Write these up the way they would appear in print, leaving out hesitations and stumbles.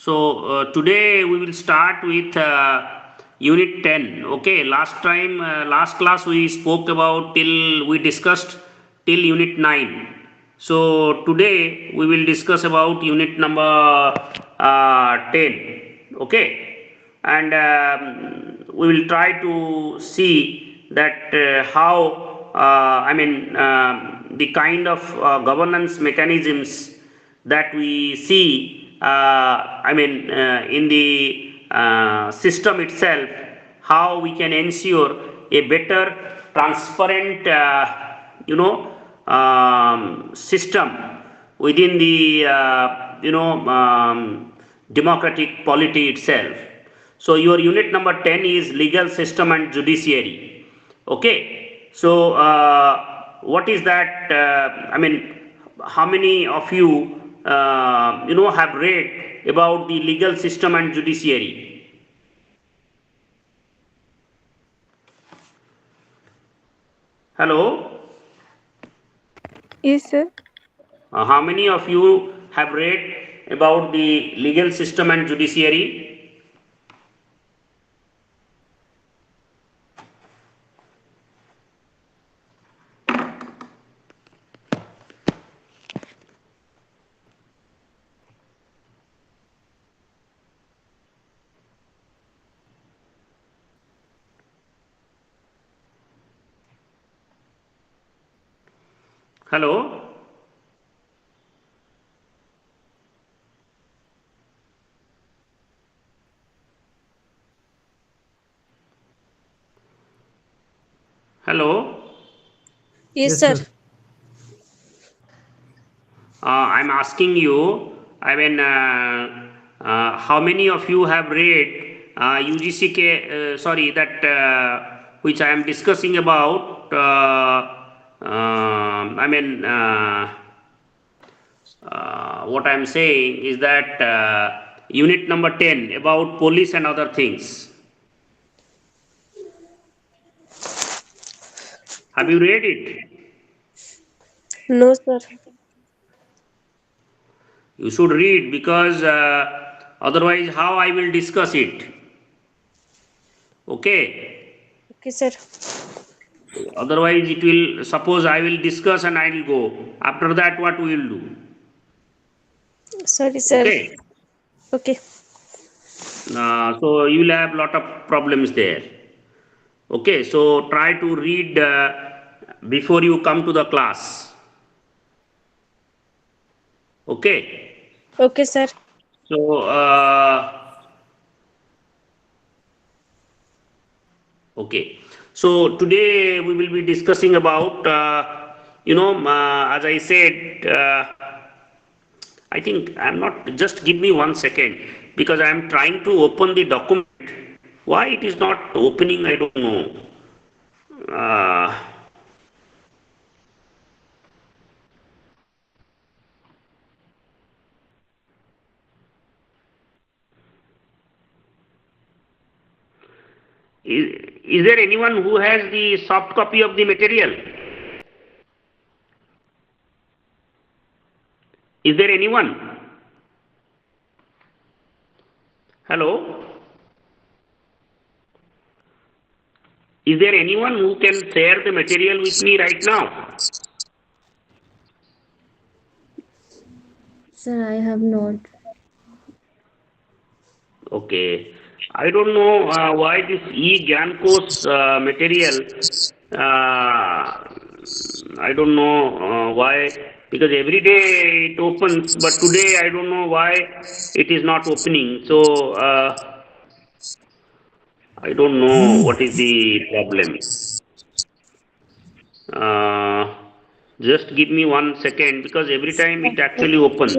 So today we will start with unit 10. Okay, last time, last class we spoke about we discussed till unit 9. So today we will discuss about unit number 10. Okay, and we will try to see that how the kind of governance mechanisms that we see in the system itself, how we can ensure a better transparent system within the democratic polity itself. So your unit number 10 is legal system and judiciary. Okay, so what is that? How many of you have read about the legal system and judiciary? Hello. Yes, sir. How many of you have read about the legal system and judiciary? Hello. Hello. Yes, Yes, sir. sir. I'm asking you, how many of you have read UGC, sorry, that which I am discussing about, what I am saying is that unit number 10 about police and other things. Have you read it? No, sir. You should read because otherwise, how I will discuss it? Okay. Okay, sir. Otherwise, it will, suppose I will discuss and I will go. After that, what we will do? Sorry, sir. Okay. Okay. So you will have lot of problems there. Okay. So try to read before you come to the class. Okay. Okay, sir. So, okay. So today we will be discussing about, as I said, I think I'm not, just give me 1 second because I'm trying to open the document. Why it is not opening, I don't know. Uh, is there anyone who has the soft copy of the material? Is there anyone? Hello? Is there anyone who can share the material with me right now? Sir, I have not. Okay. I don't know why this e-Gyan course material, I don't know why, because every day it opens, but today I don't know why it is not opening. So I don't know what is the problem. Uh, just give me 1 second because every time it actually opens.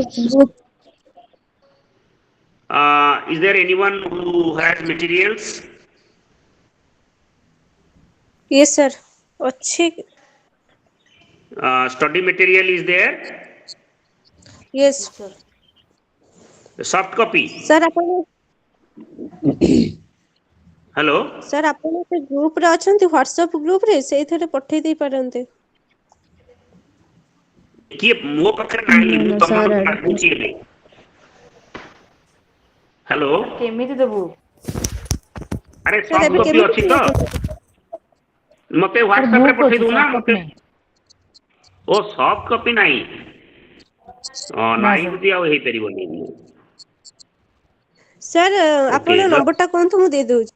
Is there anyone who has materials? Yes, sir. अच्छी. Study material is there? Yes. The soft copy. Sir, ଆପଣ Hello? Sir ଆପଣ ସେ ଗ୍ରୁପରେ ଅଛନ୍ତି, WhatsApp ଗ୍ରୁପରେ ସେଇଥିରେ ପଠେଇ ଦେଇ ପାରନ୍ତି। କିଏ ମୋ ପାଖରେ ନାହିଁ, No, ମୁଁ no, sir. ତମମାନଙ୍କୁ ମାଗୁଛି ଏବେ। हेलो केमिति देबु अरे सर सॉफ्ट ଏବେ कॉपी କେମିତି अच्छी तो ଦେବେ? मते सर व्हाट्सएप रे बुक पठेई अछि दूना सॉफ्ट मते कॉपी नहीं ओ सॉफ्ट कॉपी नहीं ना नाइन सर बुद्धि आउ हेई परिबोनी ସାର୍ ओके ଆପଣ ନମ୍ବରଟା କୁହନ୍ତୁ ମୁଁ ଦେଇ ଦଉଛି।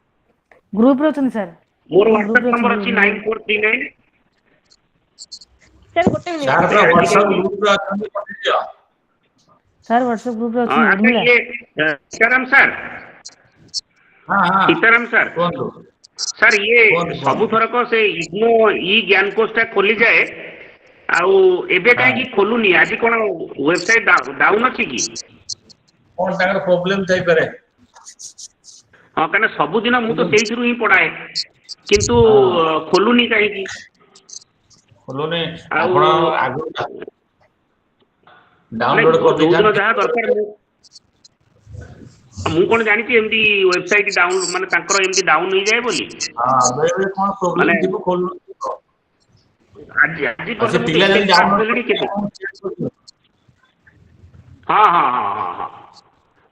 ग्रुप रे अछन सर मोर हम ग्रुप व्हाट्सएप रे नंबर अछन अच्छी न्यू 9439 ସାର୍ ଗୋଟେ ମିନିଟ୍ ସାର୍ मते ପୁରା ଆଜିକାଲି ହ୍ୱାଟ୍ସଆପ ଗ୍ରୁପରେ ଅଛନ୍ତି ପଠେଇଦିଅ। सर व्हाट्सएप ग्रुप रे अछन अच्छा उर्मिला ये सीताराम सर ହଁ ହଁ सीताराम सर କୁହନ୍ତୁ सर ये କୁହନ୍ତୁ सबु କୁହନ୍ତୁ। थरक से इग्नो ई ज्ञान कोश टा खोली जाए आउ एबे ହଁ काहे खोलुनी आज कोन वेबसाइट डाउन अछि की କଣ ତାଙ୍କର ପ୍ରୋବ୍ଲେମ ଥାଇପାରେ। हां कने सबु दिन मु तो ବୁଝନ୍ତୁ। सेइथिरु ही पढाए किंतु ହଁ खोलुनी काहे की ଖୋଲୁନି आउ ଆପଣ ଆଗରୁ नहीं ଡାଉନଲୋଡ୍ मोर जो दिन କରିଦେଇଥାନ୍ତି। जहाँ दरकार ମୁଁ କଣ ଜାଣିଛି ଏମିତି ୱେବସାଇଟ ଡାଉନ ମାନେ ତାଙ୍କର ଏମିତି ଡାଉନ ହେଇଯାଏ ବୋଲି ହଁ ବେଳେ କଣ ମାନେ ପ୍ରୋବ୍ଲେମ ଥିବ ଖୋଲୁନଥିବ। ଆଜି ଆଉ ସେ ପର୍ଯ୍ୟନ୍ତ ମୁଁ ତ ପିଲା ଏତେ ଯଦି କ୍ଲାସ୍ ଡାଉନଲୋଡ୍ କଲିଣି କରିଥିବେ କେତେ ଆପଣଙ୍କୁ ସେୟାର କରିଦେବେ। हाँ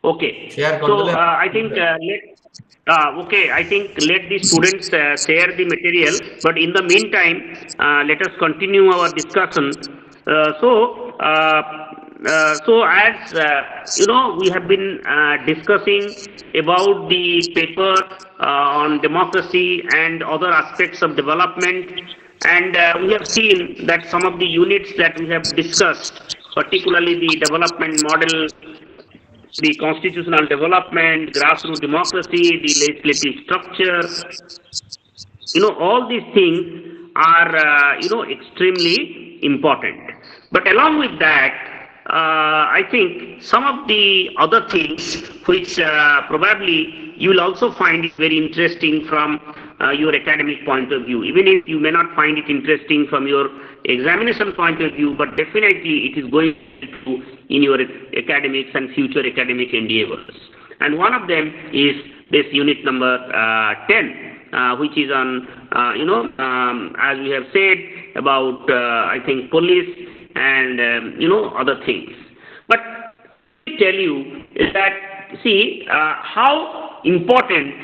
okay ସେୟାର so କରିଦେଲେ I think okay I think let the students share the material but in the meantime let us continue our discussion so as you know we have been discussing about the paper on democracy and other aspects of development and we have seen that some of the units that we have discussed particularly the development model, the constitutional development, grassroots democracy, the legislative structure, all these things are, extremely important. But along with that, I think some of the other things which probably you will also find it very interesting from your academic point of view, even if you may not find it interesting from your examination point of view, but definitely it is going to in your academics and future academic endeavors. And one of them is this unit number 10. Which is on, as we have said about, I think, police and, other things. But let me tell you is that, see, how important,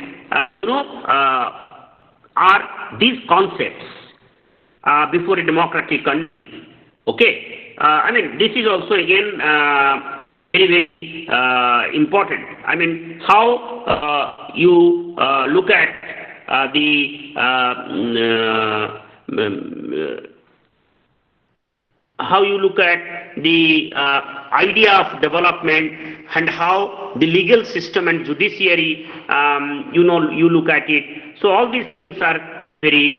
are these concepts before a democratic country. Okay. I mean, this is also again very, very important. I mean, how you look at how you look at the idea of development and how the legal system and judiciary, you look at it. So all these things are very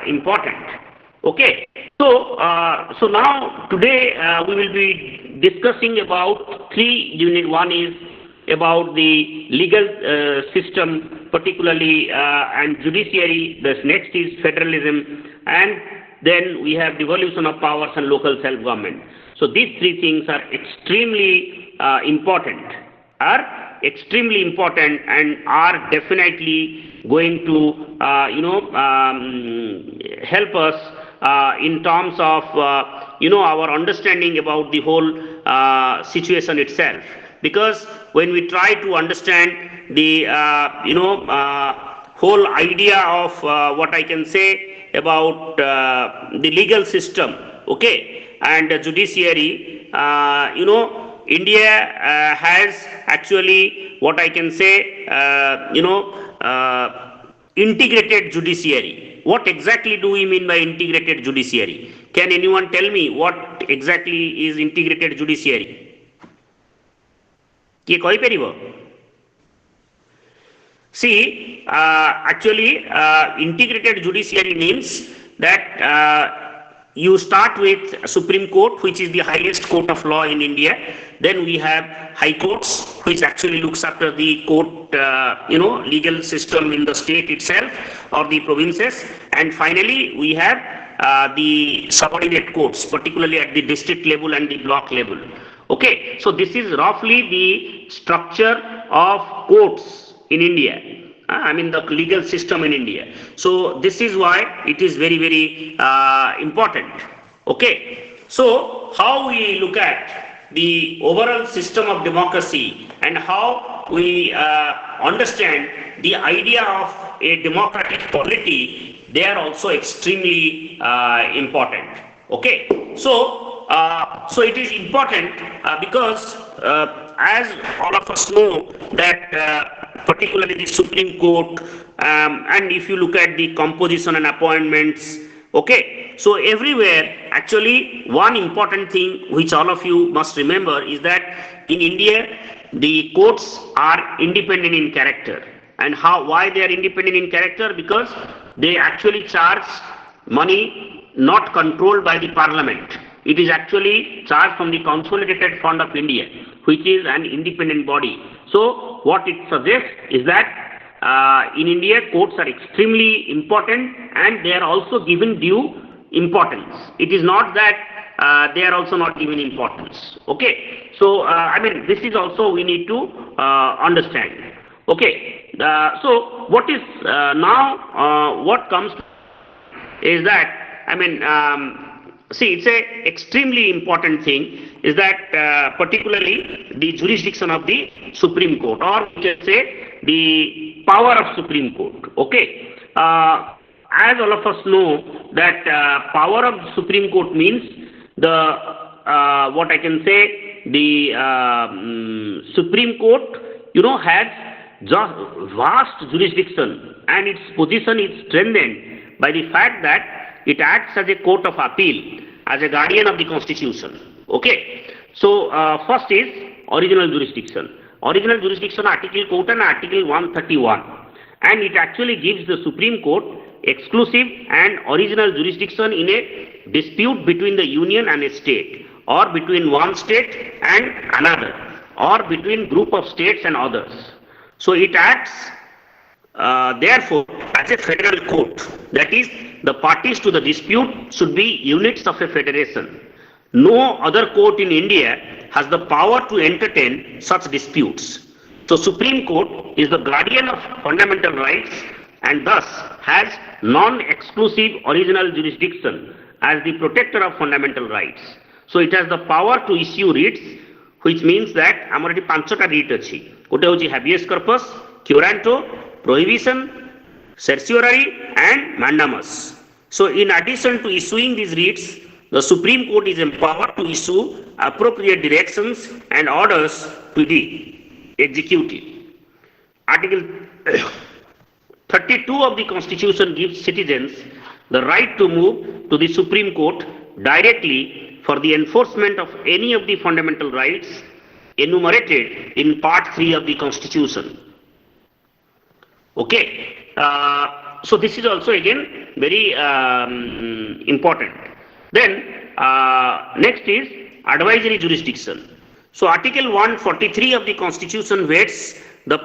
important. Okay. So now today we will be discussing about three units. One is about the legal system, particularly and judiciary. The next is federalism, and then we have devolution of powers and local self-government. So these three things are extremely important. And are definitely going to help us in terms of our understanding about the whole situation itself. Because when we try to understand the whole idea of what I can say about the legal system, okay, and the judiciary, India has actually what I can say, integrated judiciary. What exactly do we mean by integrated judiciary? Can anyone tell me what exactly is integrated judiciary? किए कही परिबो? See, actually, integrated judiciary means that you start with Supreme Court, which is the highest court of law in India. Then we have High Courts, which actually looks after the court, legal system in the state itself or the provinces. And finally, we have the subordinate courts, particularly at the district level and the block level. Okay, so this is roughly the structure of courts in India. I mean the legal system in India. So this is why it is very, very important. Okay, so how we look at the overall system of democracy and how we understand the idea of a democratic polity, they are also extremely important. Okay, so it is important because as all of us know that particularly the Supreme Court, and if you look at the composition and appointments, okay, so everywhere actually one important thing which all of you must remember is that in India the courts are independent in character. And why they are independent in character? Because they actually charge money not controlled by the parliament. It is actually charged from the Consolidated Fund of India, which is an independent body. So what it suggests is that in India courts are extremely important and they are also given due importance. It is not that they are also not given importance. Okay, so I mean this is also we need to understand. Okay, so what is now what comes is that I mean see, it's a extremely important thing is that particularly the jurisdiction of the Supreme Court, or we can say the power of Supreme Court. Okay, as all of us know that power of the Supreme Court means the what I can say the Supreme Court, you know, has just vast jurisdiction, and its position is strengthened by the fact that it acts as a court of appeal, as a guardian of the Constitution. Okay, so first is original jurisdiction. Original jurisdiction Article Court and Article 131, and it actually gives the Supreme Court exclusive and original jurisdiction in a dispute between the Union and a state, or between one state and another, or between group of states and others. So it acts therefore as a federal court, that is, the parties to the dispute should be units of a federation. No other court in India has the power to entertain such disputes. So Supreme Court is the guardian of fundamental rights and thus has non-exclusive original jurisdiction as the protector of fundamental rights. So it has the power to issue writs, which means that ଆମର ଏଠି ପାଞ୍ଚଟା writ ଅଛି. ଗୋଟେ ହେଉଛି habeas corpus, curanto, prohibition, certiorari and mandamus. So in addition to issuing these writs, the Supreme Court is empowered to issue appropriate directions and orders to the executive. Article 32 of the Constitution gives citizens the right to move to the Supreme Court directly for the enforcement of any of the fundamental rights enumerated in Part 3 of the Constitution. Okay, so this is also again very important. Then next is advisory jurisdiction. So Article 143 of the Constitution vests the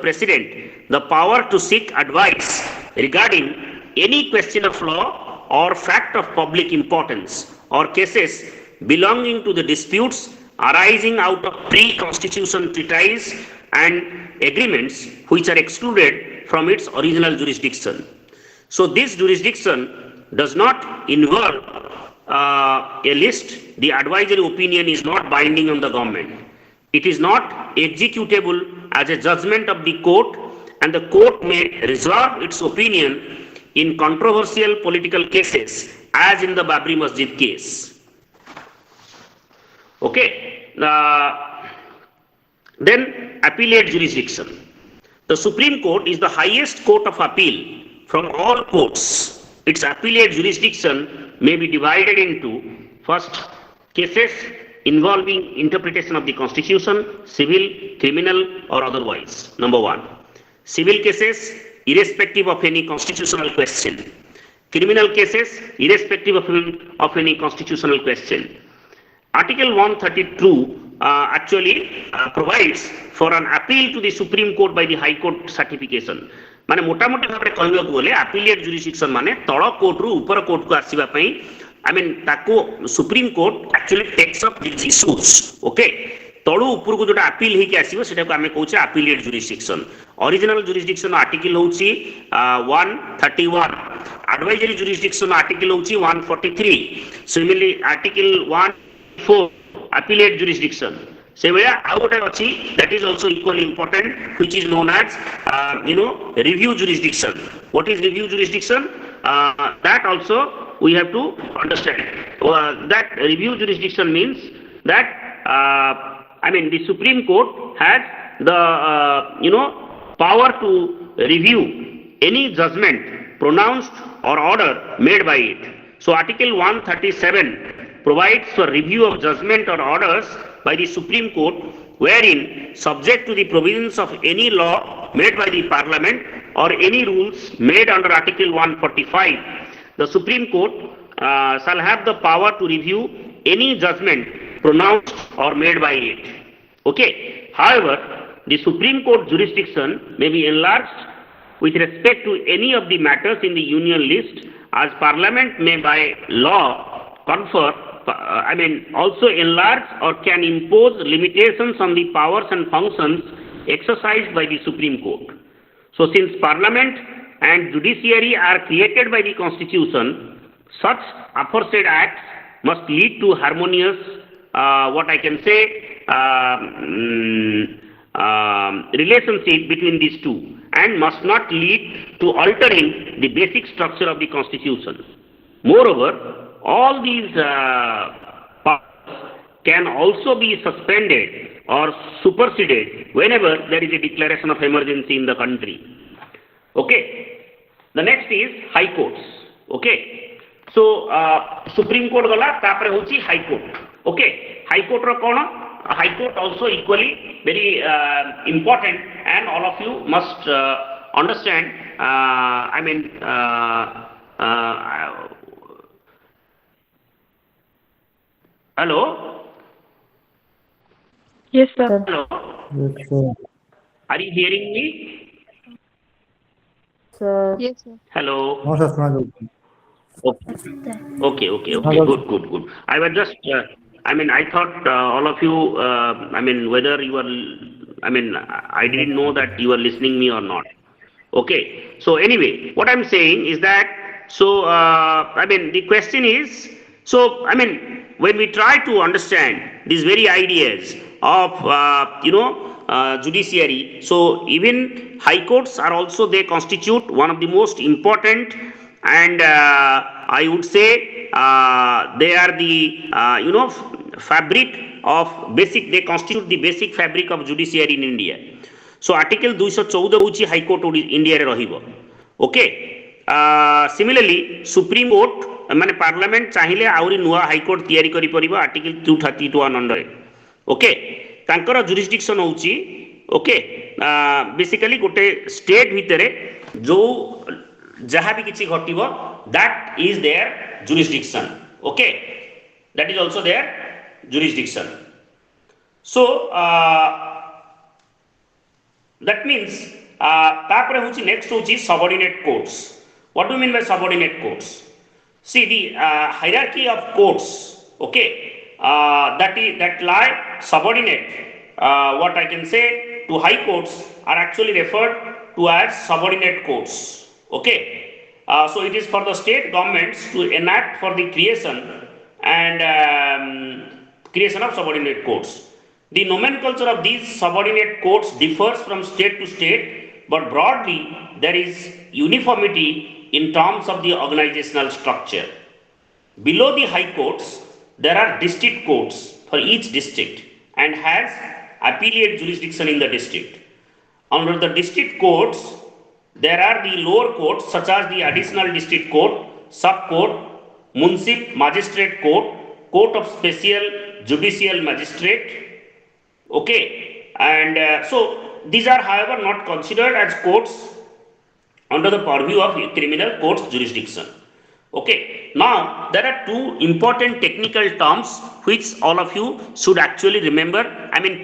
President the power to seek advice regarding any question of law or fact of public importance or cases belonging to the disputes arising out of pre-constitution treaties and agreements which are excluded from its original jurisdiction. So this jurisdiction does not involve a list. The advisory opinion is not binding on the government. It is not executable as a judgment of the court, and the court may reserve its opinion in controversial political cases, as in the Babri Masjid case. Okay. Then appellate jurisdiction. The Supreme Court is the highest court of appeal from all courts. Its appellate jurisdiction may be divided into first cases involving interpretation of the Constitution, civil, criminal or otherwise. Number one. Civil cases irrespective of any constitutional question. Criminal cases irrespective of any constitutional question. Article 132 actually provides for an appeal to the Supreme Court by the High Court certification. माने मोटामोटी भाव में कहବାକୁ गले apellate jurisdiction माने तळ court रु ऊपर court को आसीबा पई I mean ताको Supreme Court actually takes up these issues. Okay, तळु ऊपर को जोटा appeal हे के आसीबो सेटा को हमें कहउछे appellate jurisdiction. Original jurisdiction article होउची 131, advisory jurisdiction article होउची 143. Similarly article 1 appellate jurisdiction, से भाया आउ गोटे अछि that is also equally important, which is known as review jurisdiction. What is review jurisdiction? That also we have to understand. That review jurisdiction means that the Supreme Court has the power to review any judgment pronounced or order made by it. So Article 137 provides for review of judgment or orders by the Supreme Court, wherein, subject to the provisions of any law made by the Parliament or any rules made under Article 145, the Supreme Court shall have the power to review any judgment pronounced or made by it. Okay. However, the Supreme Court jurisdiction may be enlarged with respect to any of the matters in the Union list, as Parliament may by law confer, also enlarge or can impose limitations on the powers and functions exercised by the Supreme Court. So since Parliament and judiciary are created by the Constitution, such aforesaid acts must lead to harmonious, relationship between these two, and must not lead to altering the basic structure of the Constitution. Moreover, all these powers can also be suspended or superseded whenever there is a declaration of emergency in the country. Okay. The next is High Courts. Okay. So, Supreme Court gala, tapare hochi High Court. Okay. High Court ro kono? High Court also equally very important, and all of you must understand. Hello? Yes, sir. Hello? Yes, sir. Are you hearing me? Sir. Yes, sir. Hello? No, sir, सुना Okay. Good. I was just, I thought all of you, whether you are, I didn't know that you are listening me or not. Okay. So anyway, what I'm saying is that, so, the question is, so, when we try to understand these very ideas of, judiciary, so even high courts are also, they constitute one of the most important, and I would say they are the fabric of basic, they constitute the basic fabric of judiciary in India. So Article 214 hochi High Court India re rahibo. Okay. Similarly, Supreme Court माने parliament चाहिए आउरी नुआ high court तैयारी करि परिबो article 231 under. Okay. तांकर jurisdiction होउची, okay, basically गोटे state भितरे जो जहाँ भी किसी घटिबो, that is their jurisdiction. Okay. That is also their jurisdiction. So that means तापरे होउची नेक्स्ट होउची subordinate courts. What do you mean by subordinate courts? See the hierarchy of courts, okay, that lie subordinate, what I can say, to high courts are actually referred to as subordinate courts, okay. So it is for the state governments to enact for the creation and creation of subordinate courts. The nomenclature of these subordinate courts differs from state to state, but broadly there is uniformity in terms of the organizational structure. Below the high courts, there are district courts for each district and has appellate jurisdiction in the district. Under the district courts, there are the lower courts such as the additional district court, sub-court, municip, magistrate court, court of special judicial magistrate. Okay, and so these are however not considered as courts under the purview of criminal courts jurisdiction. Okay, now there are two important technical terms which all of you should actually remember,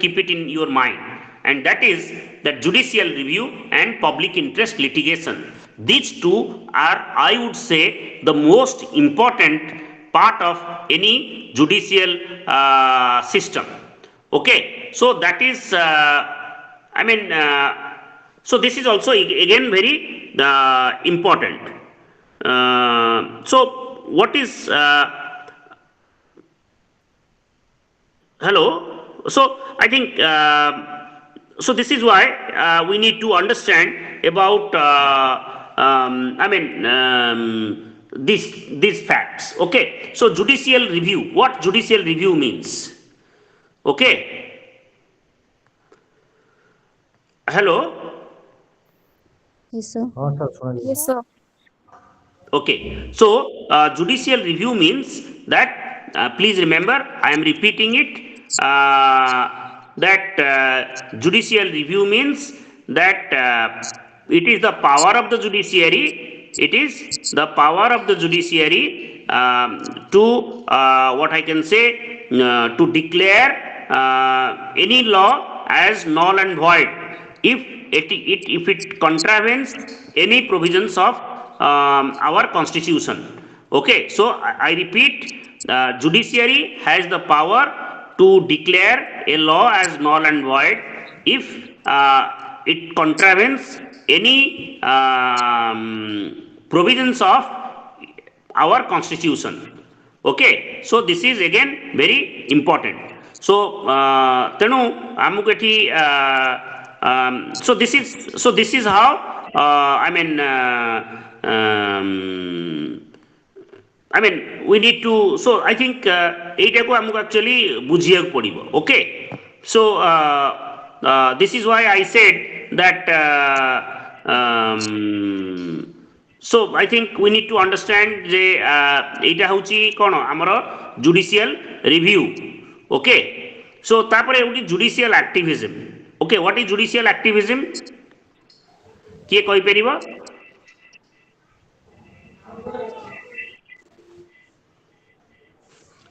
keep it in your mind, and that is that judicial review and public interest litigation. These two are, I would say, the most important part of any judicial system. Okay, so that is, so this is also again very important. So what is hello? so I think so. This is why we need to understand about. These facts. Okay. So judicial review. What judicial review means? Okay. Hello. Yes, sir. हाँ sir सुना Yes, sir. Okay, so judicial review means that, please remember, I am repeating it, that judicial review means that it is the power of the judiciary, it is the power of the judiciary to, what I can say, to declare any law as null and void if it contravenes any provisions of our constitution. Okay, so I repeat, judiciary has the power to declare a law as null and void if it contravenes any provisions of our constitution. Okay, so this is again very important. So tenu amku ethi so this is how we need to, so I think eitaku amku actually bujiyak padibo. Okay, so this is why I said that so I think we need to understand je eita hauchi kono amaro judicial review. Okay, so tapare uti judicial activism. Okay, what is judicial activism? Kiye koi peribo?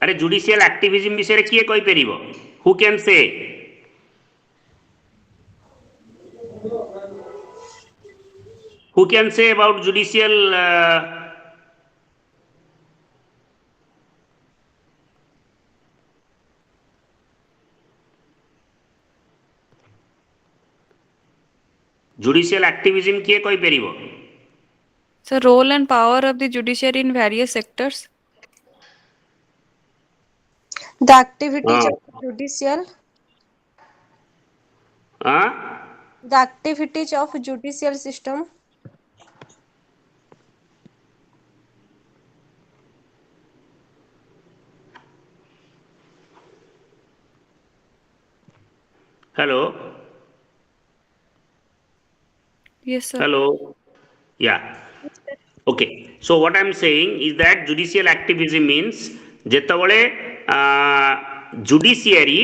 अरे judicial activism विषय किए कहि परिबो? Who can say? Who can say about judicial judicial activism kiye koi peribo? So, role and power of the judiciary in various sectors. The activities of judicial, the activities of judicial system. Hello. Yes, sir. Hello. Yeah. Okay. So what I am saying is that judicial activism means ଯେତେବେଳେ judiciary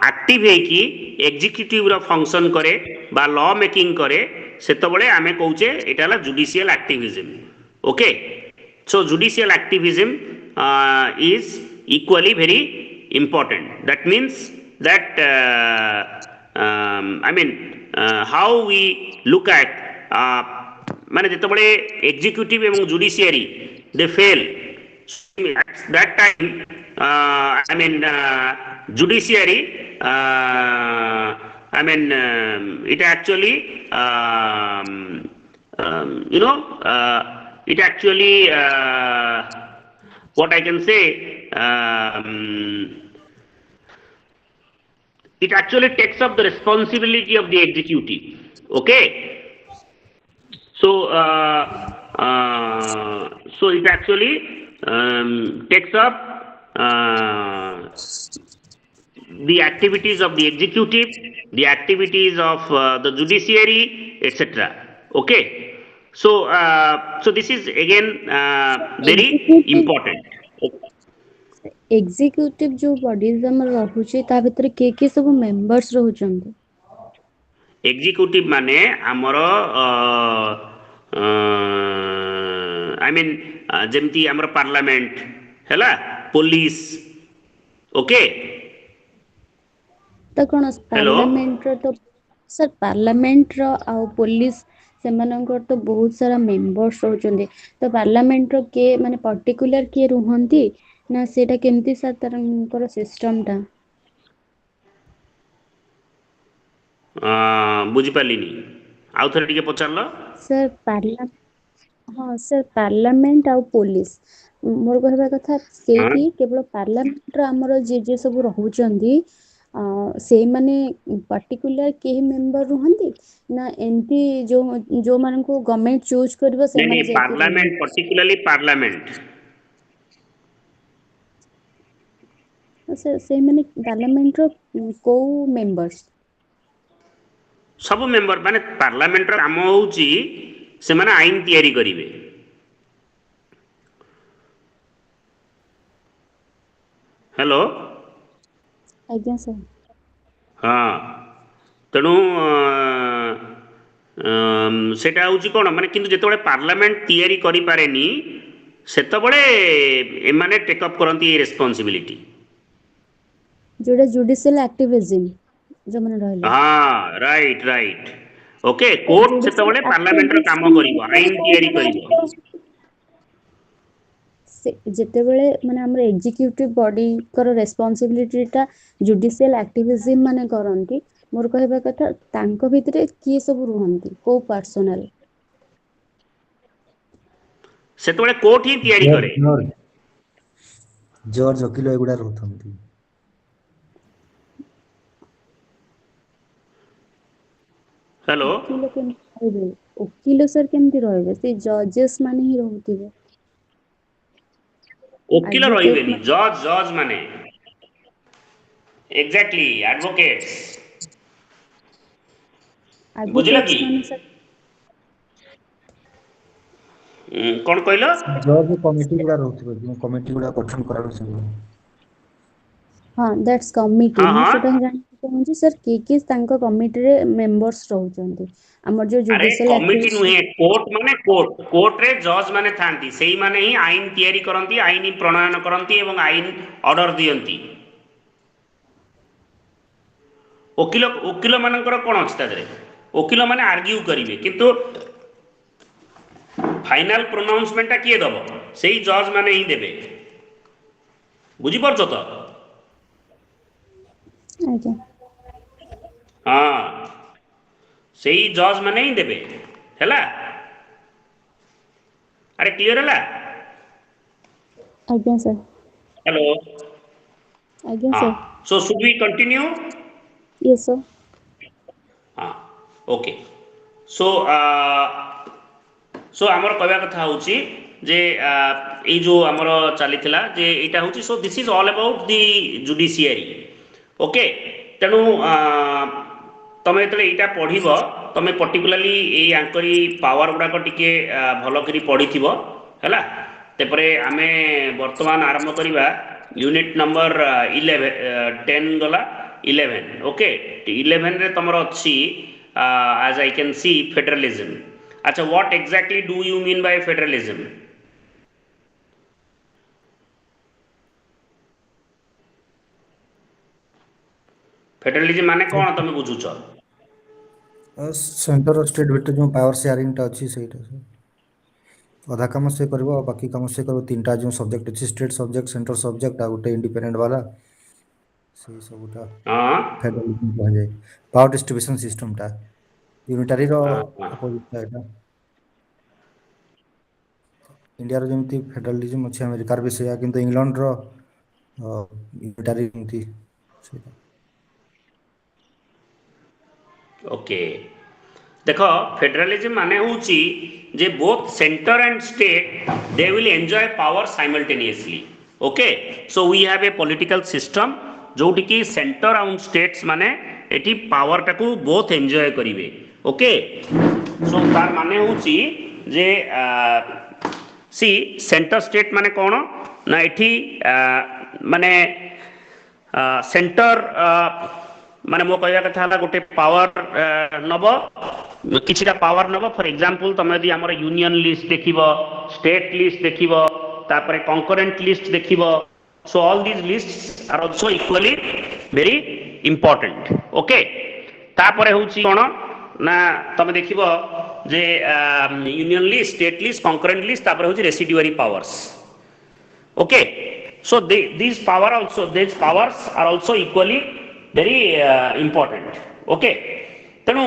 active ହେଇକି executive ର function करे ବା law making करे ସେତେବେଳେ ଆମେ କହୁଛେ ଏଟା ହେଲା judicial activism. Okay. So judicial activism is equally very important. That means that how we look at माने जेतेबळे executive एवं judiciary they fail, at that time judiciary it actually it actually what I can say it actually takes up the responsibility of the executive. Okay, so so it actually takes up the activities of the executive, the activities of the judiciary, etc. Okay, so so this is again very important. Executive जो bodies हमर रहुचे ता भितर के सब members रहउचंदी? Executive माने आमर I mean जेमती आमर parliament हैला, पुलिस. ओके, त कोन पार्लियामेंट रो तो सर पार्लियामेंट रो आ पुलिस सेमानकर तो बहुत सारा मेंबर्स रहउचंदी, तो पार्लियामेंट रो के माने पर्टिकुलर के रुहंती ना सेटा केमती सर तरंकर सिस्टम ता? बुझी पालिनी, आउ थरे टिके पचारलो. सर ହଁ ସାର୍ ପାର୍ଲାମେଣ୍ଟ ଆଉ ପୋଲିସ ମୋର କହିବା କଥା ହଁ ସେଇଠି କେବଳ ପାର୍ଲାମେଣ୍ଟର ଆମର ଯିଏ ସବୁ ରହୁଛନ୍ତି ସେଇମାନେ ପାର୍ଟିକୁଲାର କେହି ମେମ୍ବର ରୁହନ୍ତି ନା ଏମିତି ଯୋଉମାନଙ୍କୁ ଗଭର୍ଣ୍ଣମେଣ୍ଟ ଚୁଜ୍ କରିବ ନାଇଁ ସେମାନେ ନାଇଁ ଯାଇକି ପାର୍ଲାମେଣ୍ଟ ରୁହନ୍ତି ପର୍ଟିକୁଲାରଲି ପାର୍ଲାମେଣ୍ଟ ସାର୍ ସେଇମାନେ ପାର୍ଲାମେଣ୍ଟର କୋଉ ମେମ୍ବର୍ସ ସବୁ ମେମ୍ବର ମାନେ ପାର୍ଲାମେଣ୍ଟର କାମ ହଉଛି ସେମାନେ ଆଇନ ତିଆରି କରିବେ। ହ୍ୟାଲୋ ଆଜ୍ଞା ସାର୍ ହଁ ତେଣୁ ସେଇଟା ହଉଛି କଣ ମାନେ କିନ୍ତୁ ଯେତେବେଳେ ପାର୍ଲାମେଣ୍ଟ ତିଆରି କରିପାରେନି ସେତେବେଳେ ଏମାନେ ଟେକଅପ୍ କରନ୍ତି ଏ ରେସ୍ପନ୍ସିବିଲିଟି। ଯୋଉଟା ଜୁଡିସିଆଲ ଆକ୍ଟିଭିଜିମ୍ ଯୋଉମାନେ ରହିଲେ ହଁ right right okay court judicial ସେତେବେଳେ ପାର୍ଲାମେଣ୍ଟର କାମ ଆକ୍ଟିଭିଜିମ୍ କରିବ ଆଇନ ତିଆରି କରିବ। ଯେତେବେଳେ ମାନେ ଆମର ଏକ୍ଜିକ୍ୟୁଟିଭ ବଡିଙ୍କର ରେସ୍ପନ୍ସିବିଲିଟିଟା ଜୁଡିସିଆଲ ଆକ୍ଟିଭିଜିମ୍ ମାନେ କରନ୍ତି ମୋର କହିବା କଥା ତାଙ୍କ ଭିତରେ କିଏ ସବୁ ରୁହନ୍ତି କୋଉ ପର୍ସନାଲ ସେତେବେଳେ କୋର୍ଟ ହିଁ ତିଆରି ଜର୍ଜ କରେ। ଜର୍ଜ ଜର୍ଜ ଓକିଲ ଏଗୁଡ଼ା ରହୁଛନ୍ତି। ହ୍ୟାଲୋ ଓକିଲ କେମିତି ରହିବେ ଓକିଲ ସାର୍ କେମିତି ରହିବେ ସେ ଜଜେସ୍ ମାନେ ହିଁ ରହୁଥିବେ। ଓକିଲ ଆଡଭୋକେଟ ରହିବେନି ମାନେ ଜଜ୍ ମାନେ ଏକ୍ଜାକ୍ଟଲି ଆଡଭୋକେଟ୍ସ ବୁଝିଲ କି ଆଡଭୋକେଟ୍ସ ମାନେ ସାର୍ କଣ କହିଲ? ଜର୍ଜ କମିଟି ଗୁଡ଼ା ରହୁଥିବ ଯେଉଁ କମିଟି ଗୁଡ଼ା ଗଠନ କରାଯାଉଛି। ହଁ ଦ୍ୟାଟ୍ସ କମିଟି ହଁ ମୁଁ ହଁ ସେଟା ହିଁ ଜାଣିବାକୁ ଚାହୁଁଛି ସାର୍ କିଏ ତାଙ୍କ କମିଟିରେ ମେମ୍ବର୍ସ ରହୁଛନ୍ତି ଆମର ଯୋଉ ଆରେ ଜୁଡିସିଆଲ କମିଟି ଆକ୍ଟିଭିଟି ନୁହେଁ କୋର୍ଟ ମାନେ କୋର୍ଟରେ ଜଜ୍ ମାନେ ଥାଆନ୍ତି ସେଇମାନେ ହିଁ ଆଇନ ତିଆରି କରନ୍ତି ଆଇନ ପ୍ରଣୟନ କରନ୍ତି ଏବଂ ଆଇନ ଅର୍ଡର ଦିଅନ୍ତି। ଓକିଲ ମାନଙ୍କର କଣ ଅଛି ତା ଦେହରେ ଓକିଲ ମାନେ ଆର୍ଗ୍ୟୁ କରିବେ କିନ୍ତୁ ଫାଇନାଲ ପ୍ରୋନାଉନ୍ସମେଣ୍ଟଟା କିଏ ଦବ ସେଇ ଜଜ୍ ମାନେ ହିଁ ଦେବେ। ବୁଝିପାରୁଛ ତ? ଆଜ୍ଞା ହଁ ସେଇ ଜଜ୍ ମାନେ ହିଁ ଦେବେ ହେଲା। ଆରେ କ୍ଲିୟର ହେଲା? ଆଜ୍ଞା ସାର୍ ହ୍ୟାଲୋ ଆଜ୍ଞା ହଁ sir so should we continue? Yes sir ହଁ ଓକେ ସୋ ଆମର କହିବା କଥା ହଉଛି ଯେ ଏଇ ଯୋଉ ଆମର ଚାଲିଥିଲା ଯେ ଏଇଟା ହଉଛି so this is all about the judiciary okay ତେଣୁ ତମେ ଯେତେବେଳେ ଏଇଟା ପଢିବ ତମେ ପର୍ଟିକୁଲାରଲି ଏଇ ଆଙ୍କରି ପାୱାର ଗୁଡାକ ଟିକେ ଭଲ କରି ପଢିଥିବ ହେଲା। ତାପରେ ଆମେ ବର୍ତ୍ତମାନ ଆରମ୍ଭ କରିବା ୟୁନିଟ୍ ନମ୍ବର 10 ଗଲା 11 ଓକେ 11 ରେ ତମର ଅଛି as I can see federalism ଆଚ୍ଛା what exactly do you mean by federalism? ଫେଡରାଲିଜମ ମାନେ କଣ ତମେ ବୁଝୁଛ? ସେଣ୍ଟର ଷ୍ଟେଟ୍ ଭିତରେ ଯେଉଁ ପାୱାର ସେୟାରିଂଟା ଅଛି ସେଇଟା ଅଧା କାମ ସେ କରିବ ଆଉ ବାକି କାମ ସେ କରିବ ତିନିଟା ଯେଉଁ ସବଜେକ୍ଟ ଅଛି ଷ୍ଟେଟ୍ ସବଜେକ୍ଟ ସେଣ୍ଟର ସବଜେକ୍ଟ ଆଉ ଗୋଟେ ଇଣ୍ଡିପେଣ୍ଡେଣ୍ଟ ବାଲା ସେଇ ସବୁଟା ହଁ ଫେଡରାଲିଜମ କୁହାଯାଏ ପାୱାର ଡିଷ୍ଟ୍ରିବ୍ୟୁସନ ସିଷ୍ଟମଟା ୟୁନିଟାରୀର ହଁ ହଁ ଅପୋଜିଟଟା ଏଇଟା ଇଣ୍ଡିଆର ଯେମିତି ଫେଡରାଲିଜମ ଅଛି ଆମେରିକାର ବି ସେଇଆ କିନ୍ତୁ ଇଂଲଣ୍ଡର ୟୁନିଟାରୀ ଏମିତି ସେଇଟା ଓକେ ଦେଖ ଫେଡରାଲିଜମ ମାନେ ହଉଛି ଯେ both centre and state they will enjoy power simultaneously okay so we have a political system जोउठी कि सेंटर आउंड स्टेट्स माने एठी पावर टाकू बोथ एन्जॉय करिवे ओके सो तार माने होची जे सी सेंटर स्टेट माने कौन ना एठी माने सेंटर माने मो कहया कथा हला गोटे पावर नब किछिटा पावर नब फॉर एग्जांपल तमे यदि हमर यूनियन लिस्ट देखिबो स्टेट लिस्ट देखिबो तापरे कंकरेंट लिस्ट देखिबो so all these lists are also equally very important okay तापरे होची कोन ना तमे देखिबो जे union list state list concurrent list तापरे होची residuary powers okay so these powers are also equally very important okay ତେଣୁ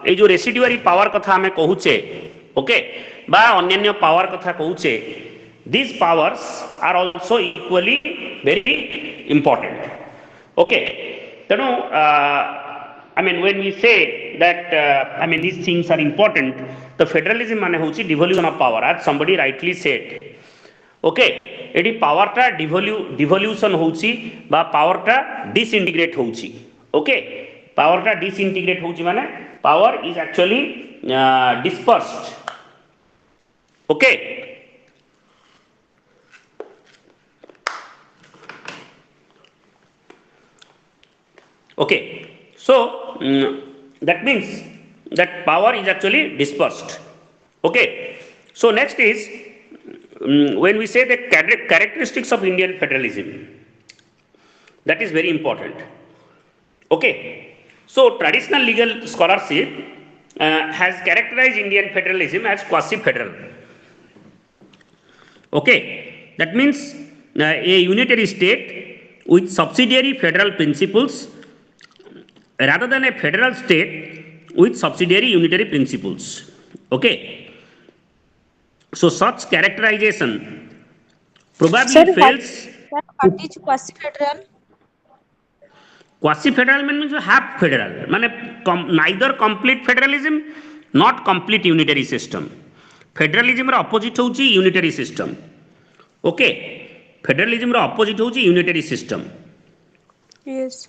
ଏଇ ଯୋଉ ରେସିଡୁଆରୀ ପାୱାର କଥା ଆମେ କହୁଛେ ଓକେ बा अन्य पावर कथा कहूचे these powers are also equally very important. Okay, tenu I mean when we say that I mean these things are important, the federalism mane hochi devolution of power, as somebody rightly said. Okay, eighty power टा devolution होची बा power टा disintegrate होची. Okay, power टा disintegrate होची माने power is actually dispersed. Okay, okay, so that means that power is actually dispersed. Okay, so next is when we say the characteristics of Indian federalism, that is very important. Okay, so traditional legal scholarship has characterized Indian federalism as quasi-federal. Okay, that means a unitary state with subsidiary federal principles rather than a federal state with subsidiary unitary principles. Okay, so such characterization probably Sir, fails. what is quasi-federal? Quasi-federal means half federal, माने neither complete federalism not complete unitary system. Federalism रा opposite होची unitary system. Okay, federalism रा opposite होची unitary system. Yes.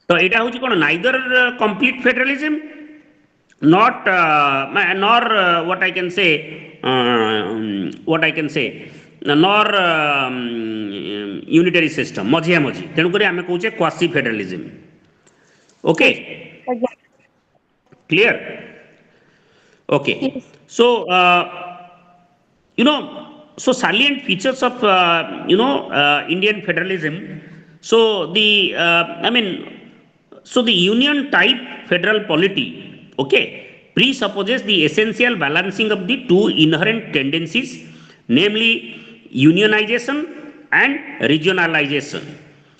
तो एटा होची कोन neither complete federalism not nor what I can say nor unitary system Majhiya मझी. तेणु करी आमे कहूचे quasi federalism. Okay, clear. Okay, so so salient features of Indian federalism. So the I mean, so the union type federal polity, okay, presupposes the essential balancing of the two inherent tendencies, namely unionization and regionalization.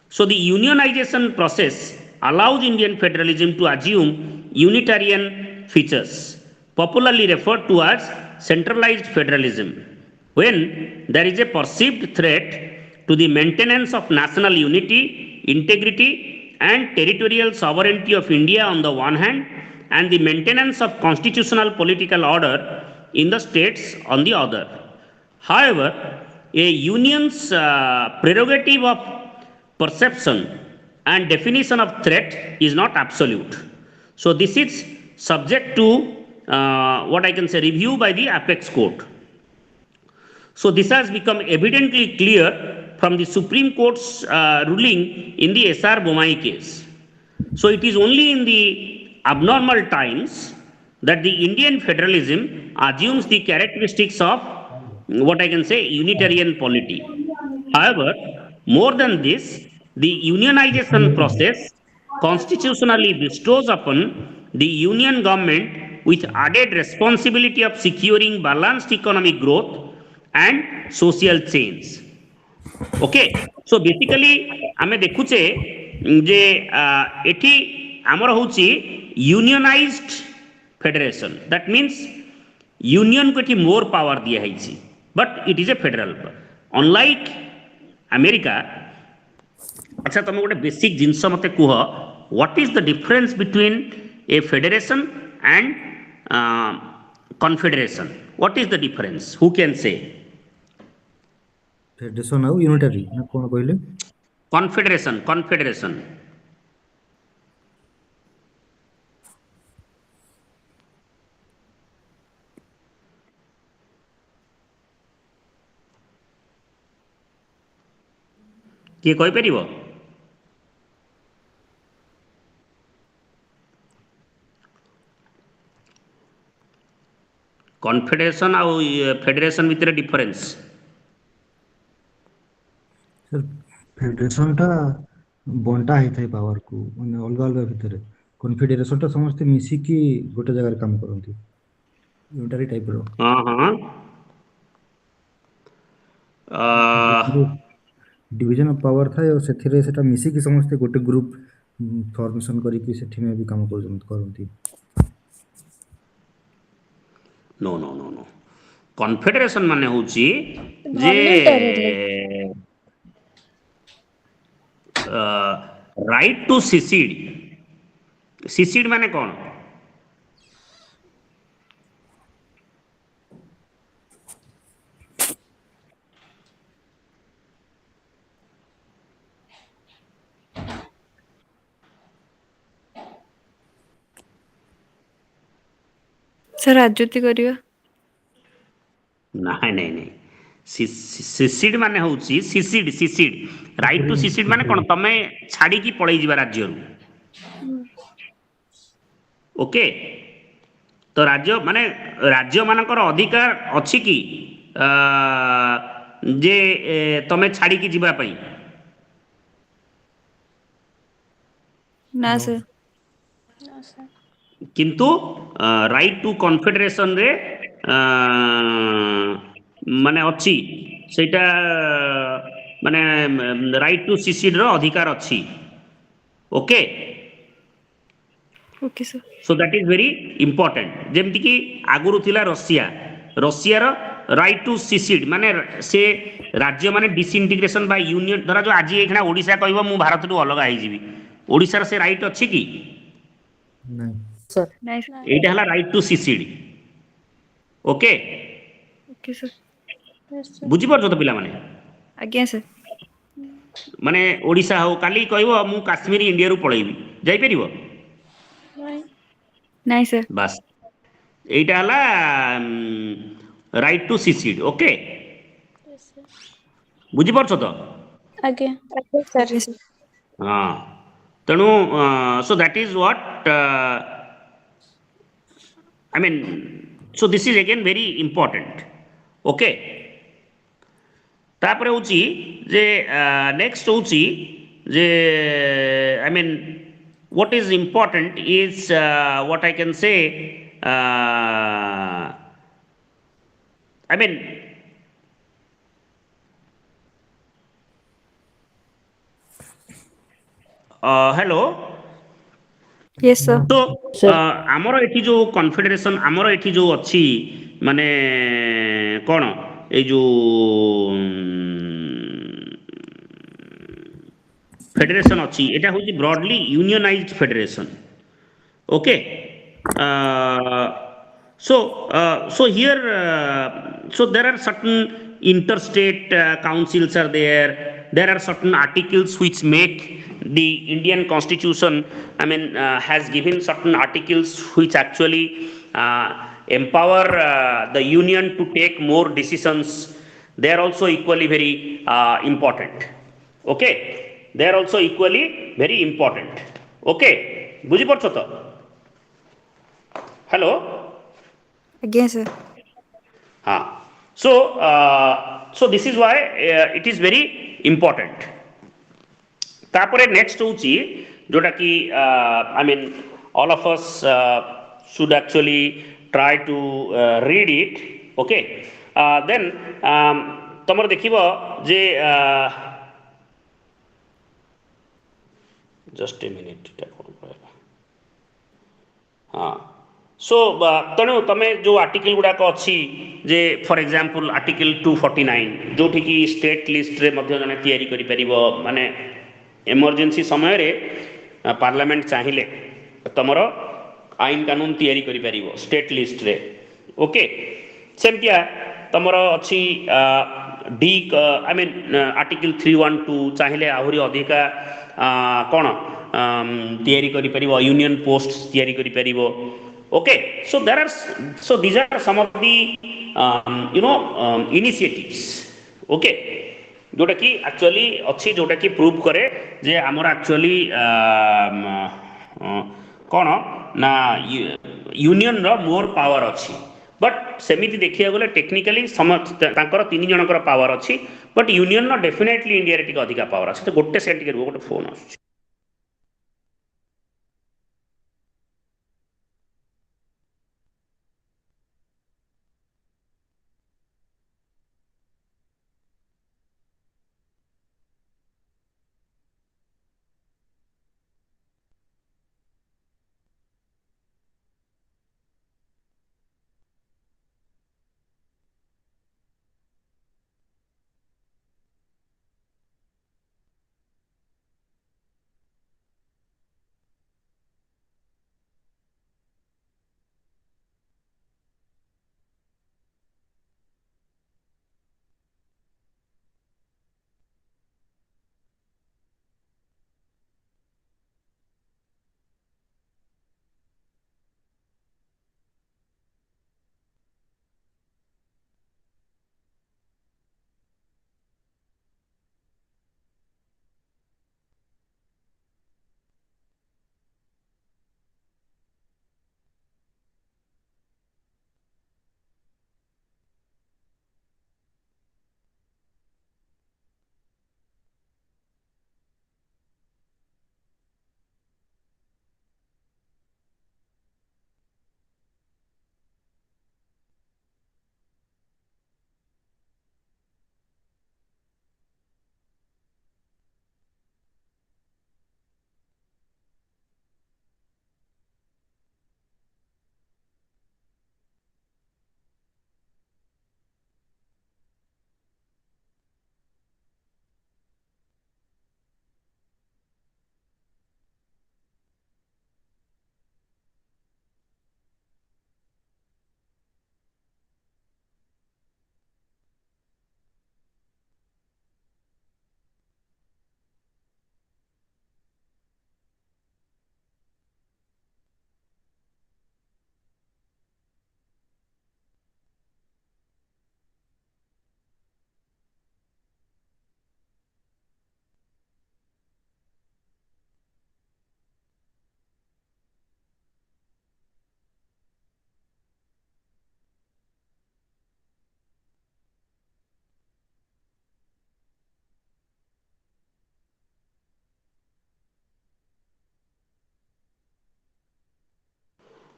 So the unionization process allows Indian federalism to assume unitarian features, popularly referred to as centralized federalism, when there is a perceived threat to the maintenance of national unity, integrity and territorial sovereignty of India on the one hand, and the maintenance of constitutional political order in the states on the other. However, a union's prerogative of perception and definition of threat is not absolute. So this is subject to what I can say review by the apex court. So this has become evidently clear from the Supreme Court's ruling in the SR Bomai case. So it is only in the abnormal times that the Indian federalism assumes the characteristics of what I can say unitarian polity. However, more than this, the unionization process constitutionally bestows upon the union government with added responsibility of securing balanced economic growth and social change. Okay, so basically आमे देखुचे जे एठी आमर होची unionized federation. That means union को एठी more power दिया है, but it is a federal. Unlike America, अच्छा तुम गोटे बेसिक जिनस मते कुह, what is the difference between a federation and confederation? What is the difference? Who can say? Federation आउ unitary ना कोन कहले? Confederation, confederation. किए कहि परिबो? कॉन्फेडरेशन आउ फेडरेशन भितर डिफरेंस. सर फेडरेशन टा बंटा है थाई पावर को माने अलग अलग भितर. कॉन्फेडरेशन टा समस्त मिसी की गोटे जगह काम करंती. यूनिटरी टाइप रो. हां डिवीजन ऑफ पावर था और सेथिरे सेटा मिसी की समस्त गोटे ग्रुप फॉर्मेशन करी कि सेठी में भी काम करंती. No no no no confederation माने होची जे Voluntarily. Right to secede secede माने कौन सर राजनीति करिया ନାଇଁ ନାଇଁ ନାଇଁ ସିସିଡ୍ ମାନେ ହଉଛି ସିସିଡ୍ ରାଇଟ୍ ଟୁ ସିସିଡ୍ ମାନେ କଣ ତମେ ଛାଡ଼ିକି ପଳେଇ ଯିବା ରାଜ୍ୟରୁ ଓକେ ତ ରାଜ୍ୟ ମାନେ ରାଜ୍ୟ ମାନଙ୍କର ଅଧିକାର ଅଛି କି ଯେ ତମେ ଛାଡ଼ିକି ଯିବା ପାଇଁ ना सर କିନ୍ତୁ ରାଇଟ୍ ଟୁ କନଫେଡେରେସନରେ ମାନେ ଅଛି ସେଇଟା ମାନେ ରାଇଟ୍ ଟୁ ସିସିଡ୍ ର ଅଧିକାର ଅଛି okay okay sir so that is very important जेमती कि आगुरु थिला रशियार राइट टू सिसीड माने से राज्य माने डिसइंटीग्रेशन बाय यूनियन धरा जो आज एखना ओडिशा कहबो मु भारत टू अलग आइ जीवी ओडिशार से राइट अछि कि नहीं सर नहीं एटा हला right to secede okay okay sir बुझी परछो तो पिला माने आज्ञा सर माने ओडिशा हो काली कहबो मु काश्मीर इंडिया रु पळेइबी जाई परिबो नहीं सर बास एटा हला राइट टू सिसीड ओके बुझी परछो तो ଆଜ୍ଞା सर सर हाँ तेणु सो that is what I mean so this is again very important okay तापरे होची जे नेक्स्ट होची जे I mean what is important is what I can say I mean hello yes sir तो सर आमर एठी जो confederation आमर एठी जो अच्छी माने कौन ए जो फेडरेशन अच्छी एटा होची broadly unionised federation okay so here so there are certain interstate councils are there are certain articles which make the Indian constitution I mean has given certain articles which actually empower the union to take more decisions they are also equally very important okay they are also equally very important okay বুঝি পারছো তো hello आज्ञा sir हाँ so this is why it is very important तापरे next होची जोटा कि I mean all of us should actually try to read it okay then तमर देखिबो जे जस्ट ए मिनिट हाँ सो तेणु तुम जो आर्टिकल गुड़ाक अच्छी जे फॉर एग्जांपल आर्टिकल 249 जो कि स्टेट लिस्ट रे मध्य जने तैयारी करि परिबो माने इमरजेंसी समय रे पार्लियामेंट चाहिए तुमर आईन कानून तैयारी करि परिबो स्टेट लिस्ट रे ओके सेमतिया तुमर अच्छी डी आई मीन आर्टिकल 312 चाहिए आहुरी अधिका कौन तैयारी करि परिबो यूनियन पोस्ट तैयारी करि परिबो okay so there are so these are some of the initiatives okay जोटा कि एक्चुअली अच्छी जोटा कि प्रूव करे जे आमर एक्चुअली कौन ना यूनियन रो मोर पावर अच्छी बट सेमिति देखिया गले टेक्निकली तांकर तीन जनकर पावर अच्छी बट यूनियन रो डेफिनेटली इंडिया रे टिके अधिका पावर अच्छी तो गोटे सेट टिके गोटे फोन आछी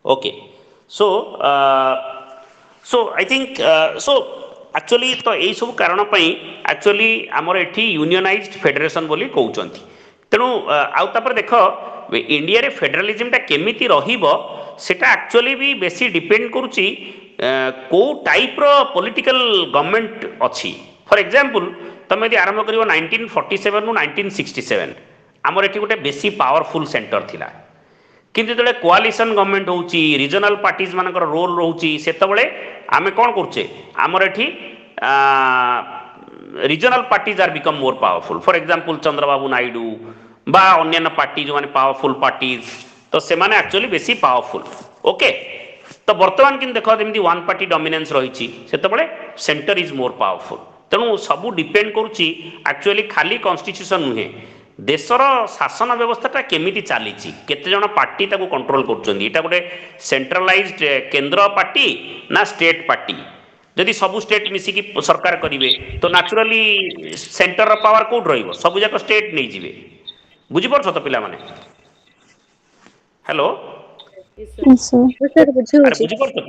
Okay. So, I think actually तो यही सब कारण पई actually ଆମର ଏଠି unionized federation ବୋଲି କହୁଛନ୍ତି। ତେଣୁ ଆଉ ତାପରେ ଦେଖ ଇଣ୍ଡିଆରେ ଫେଡେରାଲିଜିମଟା କେମିତି ରହିବ ସେଟା ଆକ୍ଚୁଆଲି ବି ବେଶୀ ଡିପେଣ୍ଡ କରୁଛି କୋଉ ଟାଇପ୍ର ପଲିଟିକାଲ ଗଭର୍ଣ୍ଣମେଣ୍ଟ ଅଛି। ଫର ଏକ୍ଜାମ୍ପଲ୍ ତମେ ଯଦି ଆରମ୍ଭ କରିବ 1947 ରୁ 1967 ଆମର ଏଠି ଗୋଟେ ବେଶୀ ପାୱାରଫୁଲ୍ ସେଣ୍ଟର ଥିଲା। କିନ୍ତୁ ଯେତେବେଳେ କୋଆଲିସନ୍ ଗଭର୍ଣ୍ଣମେଣ୍ଟ ହେଉଛି ରିଜନାଲ୍ ପାର୍ଟିଜ୍ ମାନଙ୍କର ରୋଲ୍ ରହୁଛି ସେତେବେଳେ ଆମେ କ'ଣ କରୁଛେ ଆମର ଏଠି regional parties are become more powerful. For example Chandrababu Naidu বা ଅନ୍ୟାନ୍ୟ ପାର୍ଟି ଯେଉଁମାନେ ପାୱାରଫୁଲ୍ ପାର୍ଟିଜ୍ ତ ସେମାନେ ଆକ୍ଚୁଆଲି ବେଶୀ ପାୱାରଫୁଲ୍। ଓକେ, ତ ବର୍ତ୍ତମାନ କିନ୍ତୁ ଦେଖ ଯେମିତି ୱାନ୍ ପାର୍ଟି ଡମିନେନ୍ସ ରହିଛି ସେତେବେଳେ ସେଣ୍ଟର ଇଜ୍ ମୋର୍ ପାୱାରଫୁଲ୍। ତେଣୁ ସବୁ ଡିପେଣ୍ଡ କରୁଛି ଆକ୍ଚୁଆଲି ଖାଲି କନଷ୍ଟିଚ୍ୟୁସନ୍ ନୁହେଁ, ଦେଶର ଶାସନ ବ୍ୟବସ୍ଥାଟା କେମିତି ଚାଲିଛି, କେତେ ଜଣ ପାର୍ଟି ତାକୁ କଣ୍ଟ୍ରୋଲ କରୁଛନ୍ତି, ଏଇଟା ଗୋଟେ ସେଣ୍ଟ୍ରାଲାଇଜ୍ଡ କେନ୍ଦ୍ର ପାର୍ଟି ନା ଷ୍ଟେଟ୍ ପାର୍ଟି। ଯଦି ସବୁ ଷ୍ଟେଟ୍ ମିଶିକି ସରକାର କରିବେ ତ ନ୍ୟାଚୁରାଲି ସେଣ୍ଟରର ପାୱାର କୋଉଠି ରହିବ, ସବୁ ଯାକ ଷ୍ଟେଟ୍ ନେଇଯିବେ। ବୁଝିପାରୁଛ ତ ପିଲାମାନେ? ହ୍ୟାଲୋ, ସାର୍ ବୁଝି ଆରେ ହଉଛି। ବୁଝିପାରୁଛ ତ?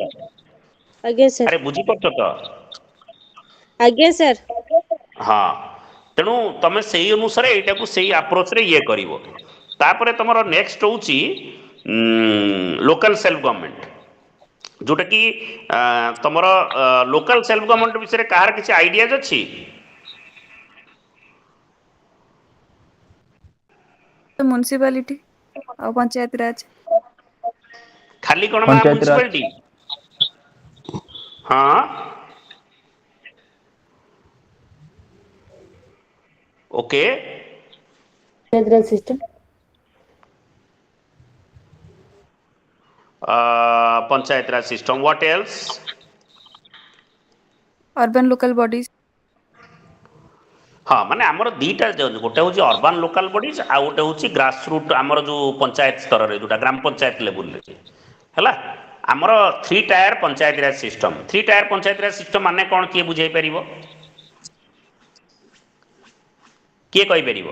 ଆଜ୍ଞା ସାର୍। ଆରେ ବୁଝିପାରୁଛ ତ? ଆଜ୍ଞା ସାର୍। ହଁ, ତେଣୁ ତମେ ସେଇ ଅନୁସାରେ ଏଇଟାକୁ ସେଇ ଆପ୍ରୋଚରେ ଇଏ କରିବ। ତାପରେ ତମର ନେକ୍ସଟ ହଉଛି ଲୋକାଲ ସେଲ୍ଫ ଗଭର୍ଣ୍ଣମେଣ୍ଟ, ଯୋଉଟା କି ତମର ଲୋକାଲ ସେଲ୍ଫ ଗଭର୍ଣ୍ଣମେଣ୍ଟ ବିଷୟରେ କାହାର କିଛି ଆଇଡିଆଜ ଅଛି? म्युनिसिपालिटी ଆଉ ପଞ୍ଚାୟତ ରାଜ। ଖାଲି କଣ ମା पंचायती राज ମ୍ୟୁନିସିପାଲିଟି? ହଁ, okay, federal system. Panchayat Raj system. What else? Urban local bodies. ହଁ, ମାନେ ଆମର ଦିଟା ଗୋଟେ ହଉଛି ଅର୍ବାନ ଲୋକାଲ ବଡିଜ ଆଉ ଗୋଟେ ହଉଛି ଗ୍ରାସ ରୁଟ୍ ଆମର ଯୋଉ ପଞ୍ଚାୟତ ସ୍ତରରେ ଯୋଉଟା ଗ୍ରାମ ପଞ୍ଚାୟତ ଲେବୁଲରେ ହେଲା। ଆମର 3 ଟାୟାର ପଞ୍ଚାୟତ ରାଜ ସିଷ୍ଟମ। 3 ଟାୟାର ପଞ୍ଚାୟତ ରାଜ ସିଷ୍ଟମ ମାନେ କ'ଣ କିଏ ବୁଝେଇ ପାରିବ? କିଏ କହିପାରିବ?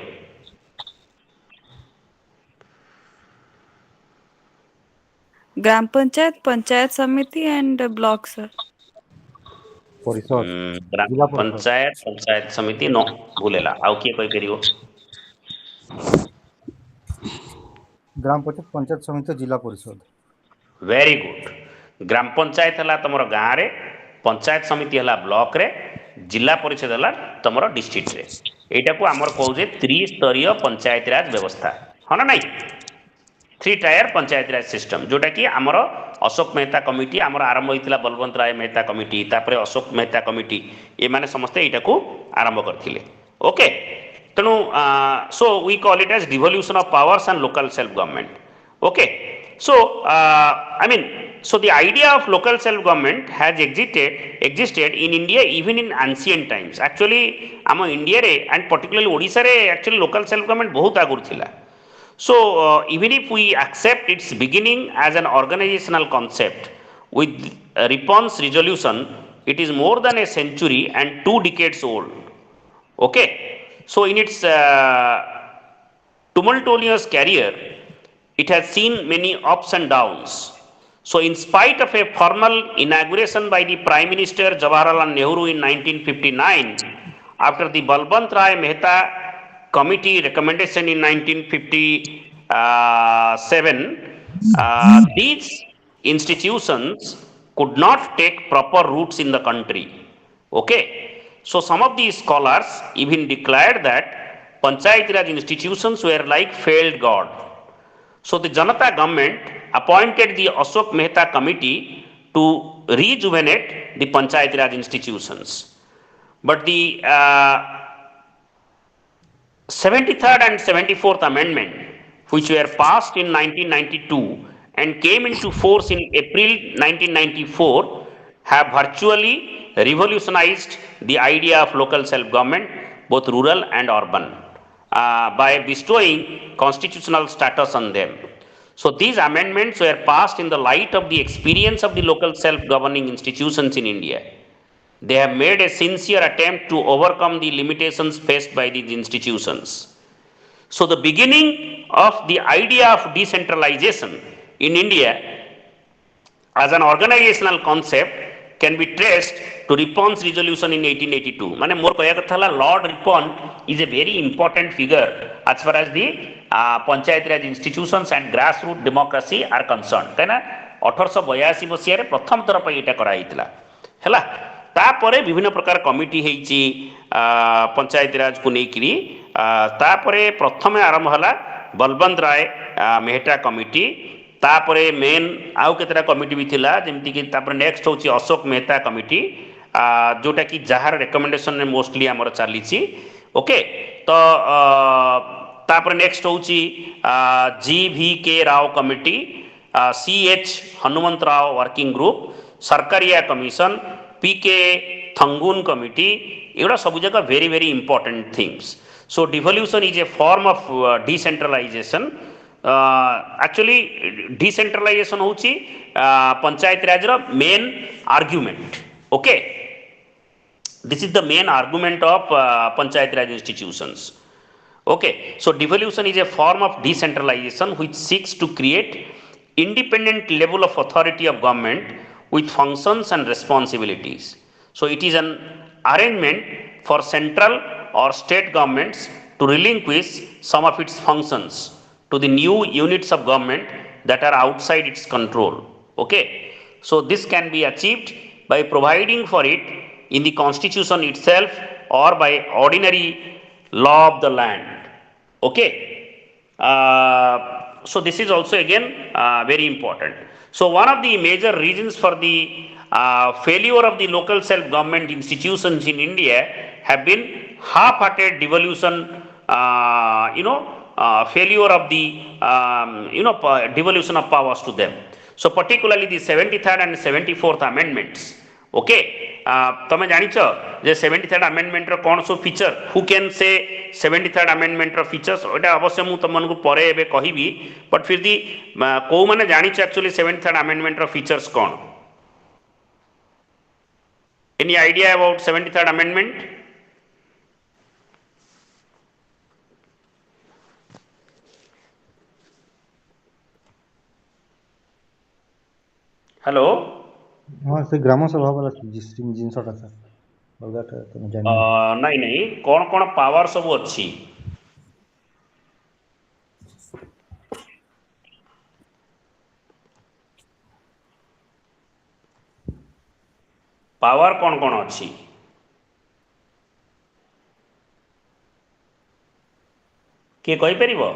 ग्राम पंचायत, पंचायत समिति एंड ब्लॉक सर। ପରିଷଦ ଗ୍ରାମ ଜିଲ୍ଲା ପରିଷଦ ପଞ୍ଚାୟତ ପଞ୍ଚାୟତ ସମିତି ନ ଭୁଲ ହେଲା, ଆଉ କିଏ କହିପାରିବ? ଗ୍ରାମ ପଞ୍ଚାୟତ ସମିତି ଜିଲ୍ଲା ପରିଷଦ। Very good. ଗ୍ରାମ ପଞ୍ଚାୟତ ହେଲା ତମର ଗାଁରେ, ପଞ୍ଚାୟତ ସମିତି ହେଲା ବ୍ଲକରେ, ଜିଲ୍ଲା ପରିଷଦ ହେଲା ତମର ଡିଷ୍ଟ୍ରିକ୍ଟରେ। ଏଇଟାକୁ ଆମର କହୁଛେ ତ୍ରିସ୍ତରୀୟ ପଞ୍ଚାୟତ ରାଜ ବ୍ୟବସ୍ଥା, ହଁ ନା ନାଇଁ? 3 ଟାୟାର ପଞ୍ଚାୟତ ରାଜ ସିଷ୍ଟମ, ଯୋଉଟା କି ଆମର ଅଶୋକ ମେହତା କମିଟି ଆମର ଆରମ୍ଭ ହୋଇଥିଲା, ବଲବନ୍ତ ରାୟ ମେହତା କମିଟି, ତାପରେ ଅଶୋକ ମେହତା କମିଟି, ଏମାନେ ସମସ୍ତେ ଏଇଟାକୁ ଆରମ୍ଭ କରିଥିଲେ। ଓକେ, ତେଣୁ so we call it as devolution of powers and local self government. Okay, so I mean, so the idea of local self government has existed in India even in ancient times. Actually ଆମ ଇଣ୍ଡିଆରେ and particularly ଓଡ଼ିଶାରେ actually local self government ବହୁତ ଆଗରୁ ଥିଲା। So even if we accept its beginning as an organizational concept with Ripon's resolution, it is more than a century and 2 decades old. Okay, so in its tumultuous career, it has seen many ups and downs. So in spite of a formal inauguration by the Prime Minister Jawaharlal Nehru in 1959, after the Balbant Rai Mehta Committee recommendation in 1957, these institutions could not take proper roots in the country. Okay, so some of these scholars even declared that Panchayat Raj institutions were like failed god. So the Janata government appointed the Ashok Mehta committee to rejuvenate the Panchayat Raj institutions. But the 73rd and 74th amendment, which were passed in 1992 and came into force in April 1994, have virtually revolutionized the idea of local self-government, both rural and urban, by bestowing constitutional status on them. So these amendments were passed in the light of the experience of the local self-governing institutions in India. They have made a sincere attempt to overcome the limitations faced by these institutions. So the beginning of the idea of decentralization in India as an organizational concept can be traced to Ripon's resolution in 1882. माने मोर कहया कथा हला Lord Ripon is a very important figure as far as the panchayat Raj institutions and grassroots democracy are concerned. कहना 1882 मसीह रे प्रथम थर पई एटा करा हितला हैला तापरे विभिन्न प्रकार कमिटी हेची पंचायत राज को नेकिरी तापरे प्रथमे आरंभ हला बलवंत राय मेहटा कमिटी तापरे मेन आउ केतरा कमिटी भी थिला जेमति कि तापरे नेक्स्ट होची अशोक मेहता कमिटी जोटा कि जहार रिकमेंडेशन ने मोस्टली हमर चालीची ओके तो तापरे नेक्स्ट होची G V K. Rao committee C H. Hanumanth Rao working group Sarkaria commission P K. Thungon committee एगुड़ा सब जगह very very important things so devolution is a form of decentralisation actually decentralisation होची पंचायत राज रो main argument okay this is the main argument of panchayat raj institutions okay so devolution is a form of decentralization which seeks to create independent level of authority of government with functions and responsibilities so it is an arrangement for central or state governments to relinquish some of its functions to the new units of government that are outside its control okay so this can be achieved by providing for it in the constitution itself or by ordinary law of the land okay so this is also again very important so one of the major reasons for the failure of the local self government institutions in India have been half-hearted devolution failure of the devolution of powers to them so particularly the 73rd and 74th amendments okay तमे जानिछ जे 73rd amendment रो कोन सो feature who can say 73rd amendment रो features ओटा अवश्य मु तमन को परे एबे कहिबी बट फिर दी को माने जानिछ एक्चुअली 73rd amendment रो फीचर्स कोन any idea about 73rd amendment hello हाँ से ग्राम सभा वाला जिनसटा सर अलगाटा तमे जानि नहीं नहीं कौन कौन पावर सब अच्छी पावर कौन कौन अच्छी किए कहि परिबो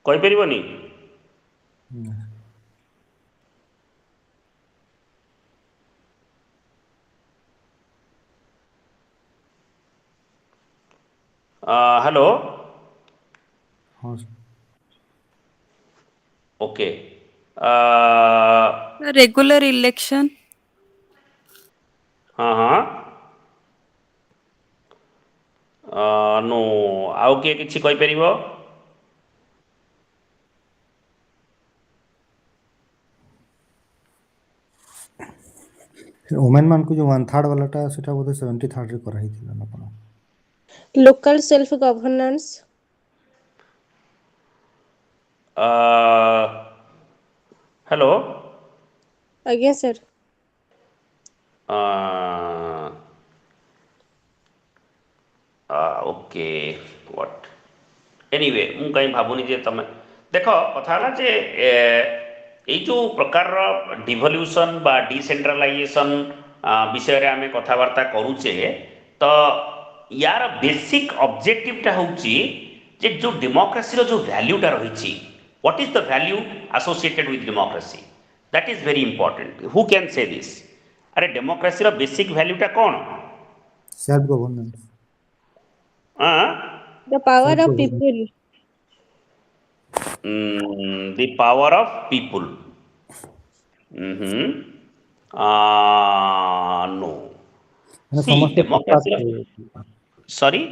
कहि परिबोनी हेलो हाँ ओके Regular election. हाँ हाँ नो आउ किए किछि कहि परिबो वुमेन मान को जो 1/3 वालाटा सेटा बोधे 73rd रे करा हिथिला ना कोन लोकल सेल्फ गवर्नेंस हेलो आज्ञा सर ओके व्हाट एनीवे मु कहीं भाबुनी जे तमे देखो कथा ना जे ए जो प्रकार डिवोल्यूशन बा डिसेंट्रलाइजेशन विषय रे आमे कथावार्ता करूचे तो यार बेसिक ऑब्जेक्टिव टा होची जे जो डेमोक्रेसी रो जो वैल्यू टा रहिची what is the value associated with democracy that is very important who can say this अरे डेमोक्रेसी रो बेसिक वैल्यू टा कोन self governance the power of people the power of people no see समस्त democracy sorry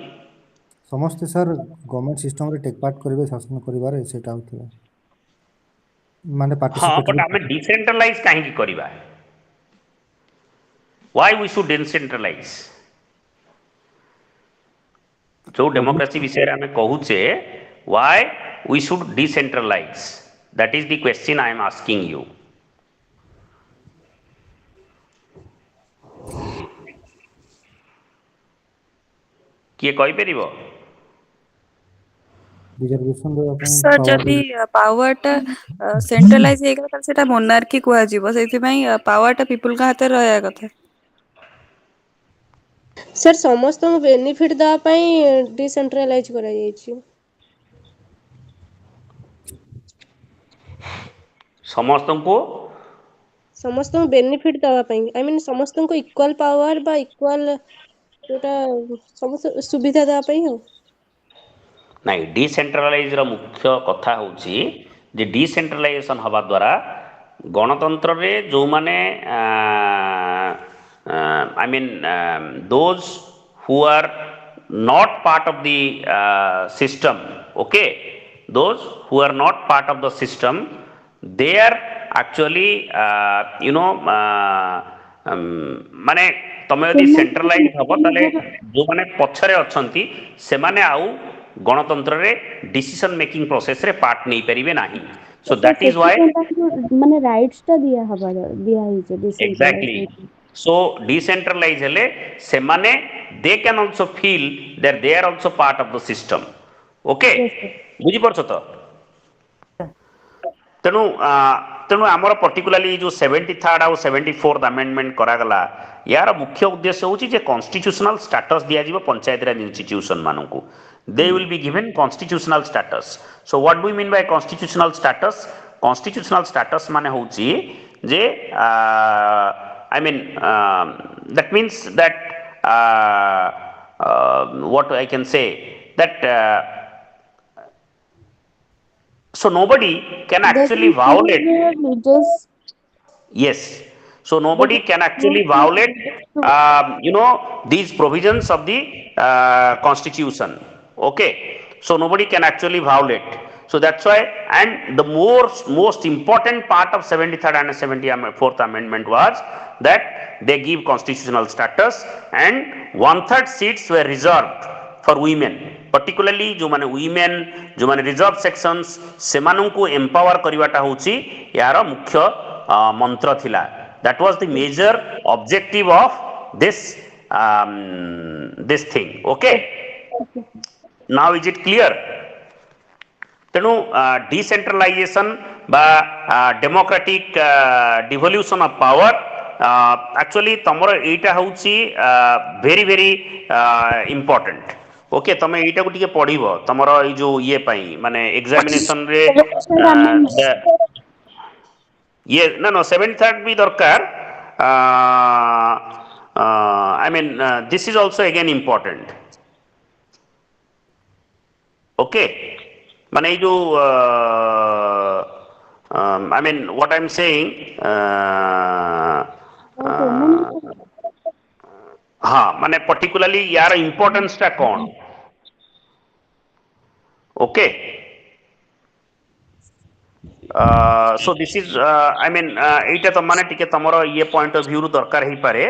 समस्त sir government system रे take part करबे शासन करिवारे सेटा होतला माने हाँ पार्टिसिपेट बट हमें डिसेंट्रलाइज कहीं करिबा why we should decentralize जो डेमोक्रेसी विषय आम कहूचे why we should decentralize, that is the question I am asking you. किए कहि परिबो? रिजर्वेशन देवा ପାଇଁ सर power जदि पावर टा सेंट्रलाइज हेगला त सेटा मोनार्की कुआ जीवो सेति पई पावर टा पीपल का हाथे रहया कथा सर समस्त बेनिफिट दवा ପାଇଁ डिसेंट्रलाइज कराଯାଇଛି। समस्त को समस्त बेनिफिट दवा ପାଇଁ आई मीन समस्त को इक्वल पावर बा इक्वल जोटा समस्त सुविधा दवा ପାଇଁ हो नहीं डिसेंट्रलाइज रो मुख्य कथा होची जे डिसेंट्रलाइजेशन हवा द्वारा गणतंत्र रे जो माने I mean those who are not part of the system, okay, those who are not part of the system, they are actually माने तमे यदि सेंट्रलाइज हबो ताले जो माने पछरे अछंती से माने आउ गणतंत्र रे डिसीजन मेकिंग प्रोसेस रे पार्ट नहीं परिबे नाही। सो दैट इज व्हाई माने राइट्स टा दिया हबा दिया हिचे exactly. डिसेंट्रलाइज So decentralize हेले से माने they can also feel that they are also part of the system. Okay, बुझी परछो तो तेनु तेनु आमर पर्टिकुलरली जो 73rd और 74th अमेंडमेंट करा गला यार मुख्य उद्देश्य होची जे कॉन्स्टिट्यूशनल स्टेटस दिया जीवो पंचायत राज institution माननकु they will be given constitutional status. So what do we mean by constitutional status? Constitutional status माने होची जे I mean that means that what I can say that so nobody can actually violate. Yes, so nobody can actually violate these provisions of the constitution. Okay, so nobody can actually violate. So that's why, and the most important part of 73rd and 74th amendment was that they give constitutional status and 1/3 seats were reserved for women, particularly जो माने women जो माने reserved sections से मानों को empower करिवाटा होची यार मुख्य मंत्र थिला। That was the major objective of this thing. Okay, now is it clear? तेणु डिसेंट्रलाइजेशन बा democratic devolution of power actually तमर एटा होची वेरी वेरी इंपोर्टेंट। ओके तमे एटा को टिके पढिबो तमर ए जो ये पई माने एग्जामिनेशन रे ये ना 73rd भी दरकार I mean this is also again important. Okay माने जो I mean what I'm saying हाँ माने particularly यार importance टा कौन? Okay, so this is I mean एटा तो माने टिके तमरो ये point of view रु दरकार ही पारे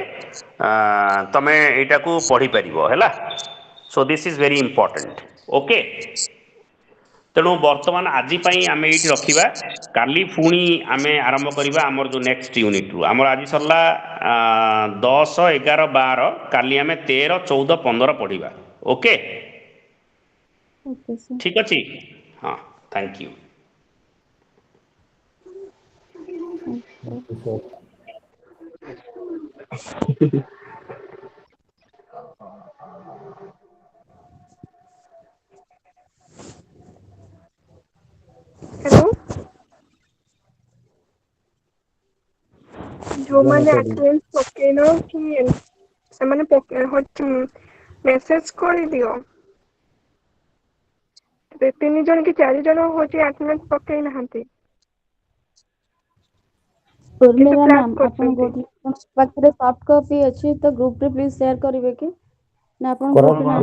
तमे एटा को पढ़ी परिबो हैला। So this is very important. Okay, तेणु बर्तमान आज आम ये रखा काली पुणी आम आरंभ करवा आमर जो नेक्स्ट यूनिट रु आमर आज सरला 10, 11, 12 काली आम 13, 14, 15 पढ़ा। ओके ठीक अच्छे हाँ थैंक यू। हेलो जो मैंने अटेंडेंस पकेन कि से माने मेसेज कर दियो तीन जन कि 4 जन होची अटेंडेंस पके नहंती मेरा नाम अपन पाखरे सॉफ्ट कॉपी अछि तो ग्रुप रे प्लीज शेयर करिवे कि ना अपन ग्रुप नाम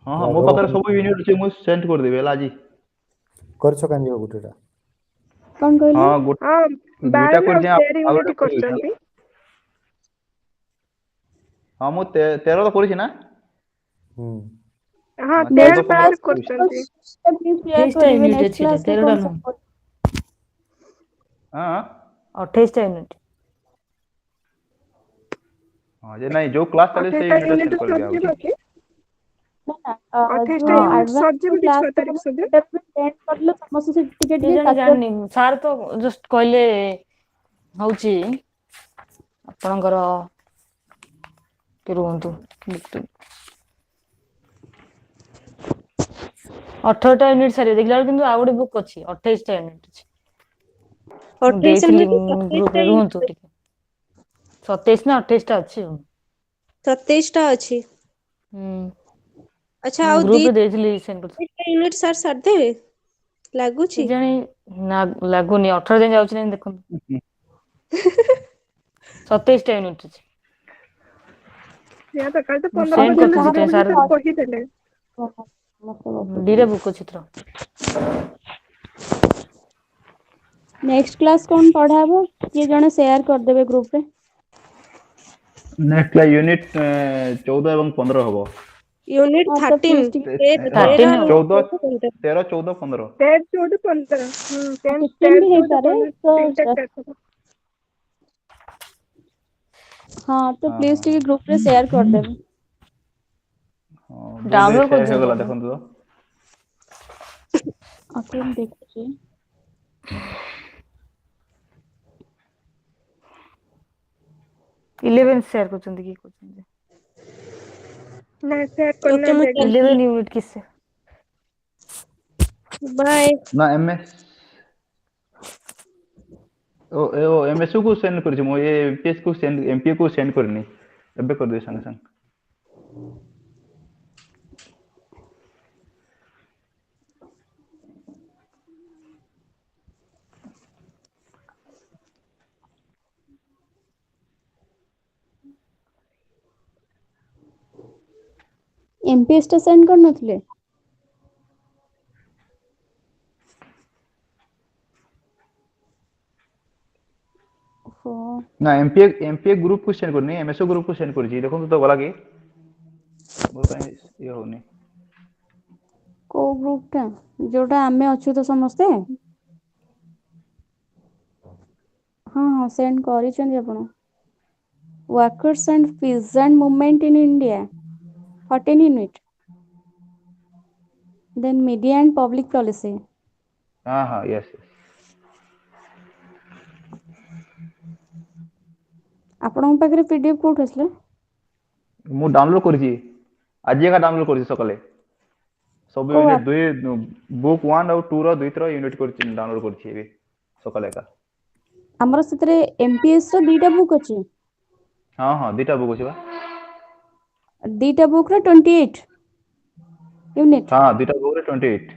हां हां मो पाखरे सब यूनिट छै मु सेंड कर देबे लाजी करछ कांजी हो गुटेटा कोन कहले हां दुटा कर जे शेयर यूनिट करछंती हां मु 13 तो करिछि ना ହଁ ହଁ, 13 14, କ୍ଲାସ 15 କରୁଛନ୍ତି। ପ୍ଲିଜ କ୍ଲିୟର 28ଟା କରିବେ ୟୁନିଟ୍ ନେକ୍ସଟ ଅଛି ଏଇଟା, କ୍ଲାସରେ 13ଟା କଣ ନୁହଁ। ସବୁ ହଁ 28ଟା ୟୁନିଟ୍। ହଁ ଯେ ନାଇଁ ଯୋଉ କ୍ଲାସ ଚାଲିଛି ସେଇ 28ଟା ୟୁନିଟ୍ ୟୁନିଟ୍ ସେଣ୍ଡ କରି ସରିଯିବ ଦିଆହଉଛି। କି? ନା 28ଟା ଯୋଉ ୟୁନିଟ୍ ଆଡଭାନ୍ସ ସରିଯିବ କି 6 କ୍ଲାସ ତାରିଖ ହବ ସୁଦ୍ଧା? ସେଟା ବି ସେଣ୍ଡ କରିଲେ ସମସ୍ତେ ସେ ଟିକେ ଟିକେ କେଜାଣି କ୍ୟାପଚର ଜାଣିନି, ସାର୍ ତ ଜଷ୍ଟ କହିଲେ ହଉଛି ଆପଣଙ୍କର ଟିକେ ରୁହନ୍ତୁ। 18ଟା ୟୁନିଟ୍ ସାରିବେ, ଦେଖିଲା ବେଳକୁ କିନ୍ତୁ ଆଉ ଗୋଟେ ବୁକ୍ ଅଛି 28ଟା ୟୁନିଟ୍ ଅଛି। ମୁଁ 28 ଦେଇଥିଲି ନୁହେଁ 27ଟା ଗ୍ରୁପରେ, ରୁହନ୍ତୁ ଟିକେ। 27 ନା 28ଟା ଅଛି ଆଉ। 27ଟା ଅଛି। ଆଚ୍ଛା ମୁଁ ଆଉ ଗ୍ରୁପରେ ଦେଇଥିଲି ସେଣ୍ଡ କରିଥିଲି। ଦିଟା ୟୁନିଟ୍ ସାର୍ ସାରିଦେବେ ଲାଗୁଛି। କେଜାଣି ଲାଗୁନି, 18 ଯାଏଁ ଯାଉଛି ନା ନାଇଁ ଦେଖନ୍ତୁ। 27ଟା ୟୁନିଟ୍ ଅଛି। ସେଇଆ ତ କାଲି ତ ମୁଁ 15 ସେଣ୍ଡ ପର୍ଯ୍ୟନ୍ତ କରିଥିଲି ଯିବେ ସେଥିପାଇଁ ବୋଲି ସାର୍ ସାର୍ କହିଥିଲେ। ଦିଟା ବୁକ୍ ଅଛି ଏଥର। ନେକ୍ସଟ କ୍ଲାସ କଣ ପଢା ହବ କିଏ ଜଣେ ସେୟାର କରିଦେବେ ଗ୍ରୁପରେ। ନେକ୍ସଟ ୟୁନିଟ୍ 14 ଏବଂ 15 ହବ। ୟୁନିଟ୍ ହଁ ତ 13 ପ୍ଲିଜ ଟିକେ 13 ଆଉ 14, 13, 14, 15। 13, 14, 15 10, 15 ବି 13, 14, ହେଇପାରେ 15 ତ ତିନିଟା କ୍ଲାସ ହବ। ହଁ ତ ହଁ ପ୍ଲିଜ ହଁ ଟିକେ ଗ୍ରୁପରେ ସେୟାର କରିଦେବେ। ହଁ ବୋଧେ ଡାଉନଲୋଡ ସେୟାର କରିଦିଅନ୍ତୁ ହେଇଗଲା, ଆପଣ। ଦେଖନ୍ତୁ ତ। ଓକେ ମୁଁ ଦେଖୁଛି। 11 ସେୟାର କରୁଛନ୍ତି କି କହୁଛନ୍ତି? ନାଇଁ ସେୟାର ଓକେ ମୁଁ କରିନାହାନ୍ତି ଆଜ୍ଞା। 11 यूनिट किससे? ବାଏ। ନା MS MSU କୁ ସେଣ୍ଡ କରିଛି ମୁଁ, ଏ MPS କୁ ସେଣ୍ଡ, MP କୁ ସେଣ୍ଡ କରିନି। ଏବେ କରିଦେବି ସାଙ୍ଗେ ସାଙ୍ଗେ। MPS ଟା ସେଣ୍ଡ କରିନଥିଲେ? ଓହୋ ନା MPA ଗ୍ରୁପ କୁ ସେଣ୍ଡ କରିନି, MSO ଗ୍ରୁପ କୁ ସେଣ୍ଡ କରିଛି। ଦେଖନ୍ତୁ ତ ଗଲା କି? ମୋର କାଇଁ ଇଏ ହଉନି। କୋଉ ଗ୍ରୁପ ଟା? ଯୋଉଟା ଆମେ ଅଛୁ ତ ସମସ୍ତେ? ହଁ ହଁ ସେଣ୍ଡ କରିଛନ୍ତି ଆପଣ। Workers and Peasant Movement in India 14 unit. Then Media and Public Policy. ହଁ ହଁ ୟେସ୍। ଆପଣଙ୍କ ପାଖରେ PDF କୋଉଠୁ ଆସିଲା? ମୁଁ ଡାଉନଲୋଡ କରିଛି, ଆଜି ଏକା ଡାଉନଲୋଡ କରିଛି ସକାଳେ। ସବୁ କୋଉ ୟୁନିଟ୍ ଆପ? ବୁକ୍ 1 ଆଉ 2 ର ଦୁଇଥର ୟୁନିଟ୍ କରିଛି, ଡାଉନଲୋଡ କରିଛି ଏବେ ସକାଳେ ଏକା। ଆମର ସେଥିରେ MPS ର ଦିଟା ବୁକ୍ ଅଛି। ହଁ ହଁ ଦିଟା ବୁକ୍ ଅଛି ବା। ଦିଟା ବୁକ୍ ର 28 ୟୁନିଟ୍। ହଁ ଦିଟା ବୁକ୍ ରେ 28।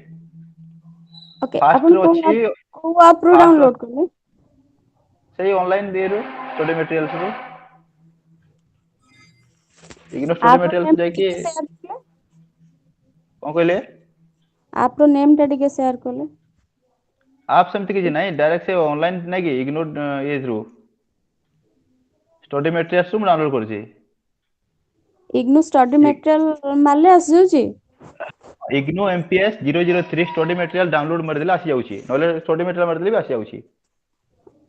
ଓକେ ଫାର୍ଷ୍ଟ ଆପଣ ରେ ଅଛି, କୋଉ ଆପ ରୁ ଫାର୍ଷ୍ଟ ଡାଉନଲୋଡ କଲେ? ସେଇ ଅନଲାଇନ ରୁ ଷ୍ଟଡି ମେଟେରିଆଲ୍ସ ରୁ। ଇଗ୍ନୋ ଷ୍ଟଡି ଆପ ର ମେଟେରିଆଲ୍ସ ନେମ୍ ଟା ଯାଇକି, ଟିକେ ସେୟାର କଲେ। କଣ କହିଲେ? ଆପ ର ନେମ୍ ଟା ଟିକେ ସେୟାର କଲେ। ଆପ୍ ସେମିତି କିଛି ନାହିଁ, ଡାଇରେକ୍ଟ ସେ ଅନଲାଇନ ନାଇଁ କି ଇଗ୍ନୋ ଇଏ ଥ୍ରୁ ଷ୍ଟଡି ମେଟେରିଆଲ୍ସ ରୁ ମୁଁ ଡାଉନଲୋଡ କରିଛି। ଇଗ୍ନୋ ଷ୍ଟଡି ମେଟେରିଆଲ ମାରିଲେ ଆସିଯାଉଛି? IGNOU MPS 003 study material download ମାରିଦେଲେ ଆସିଯାଉଛି, ନହେଲେ ଷ୍ଟଡି ମେଟେରିଆଲ ମାରିଦେଲେ ବି ଆସିଯାଉଛି।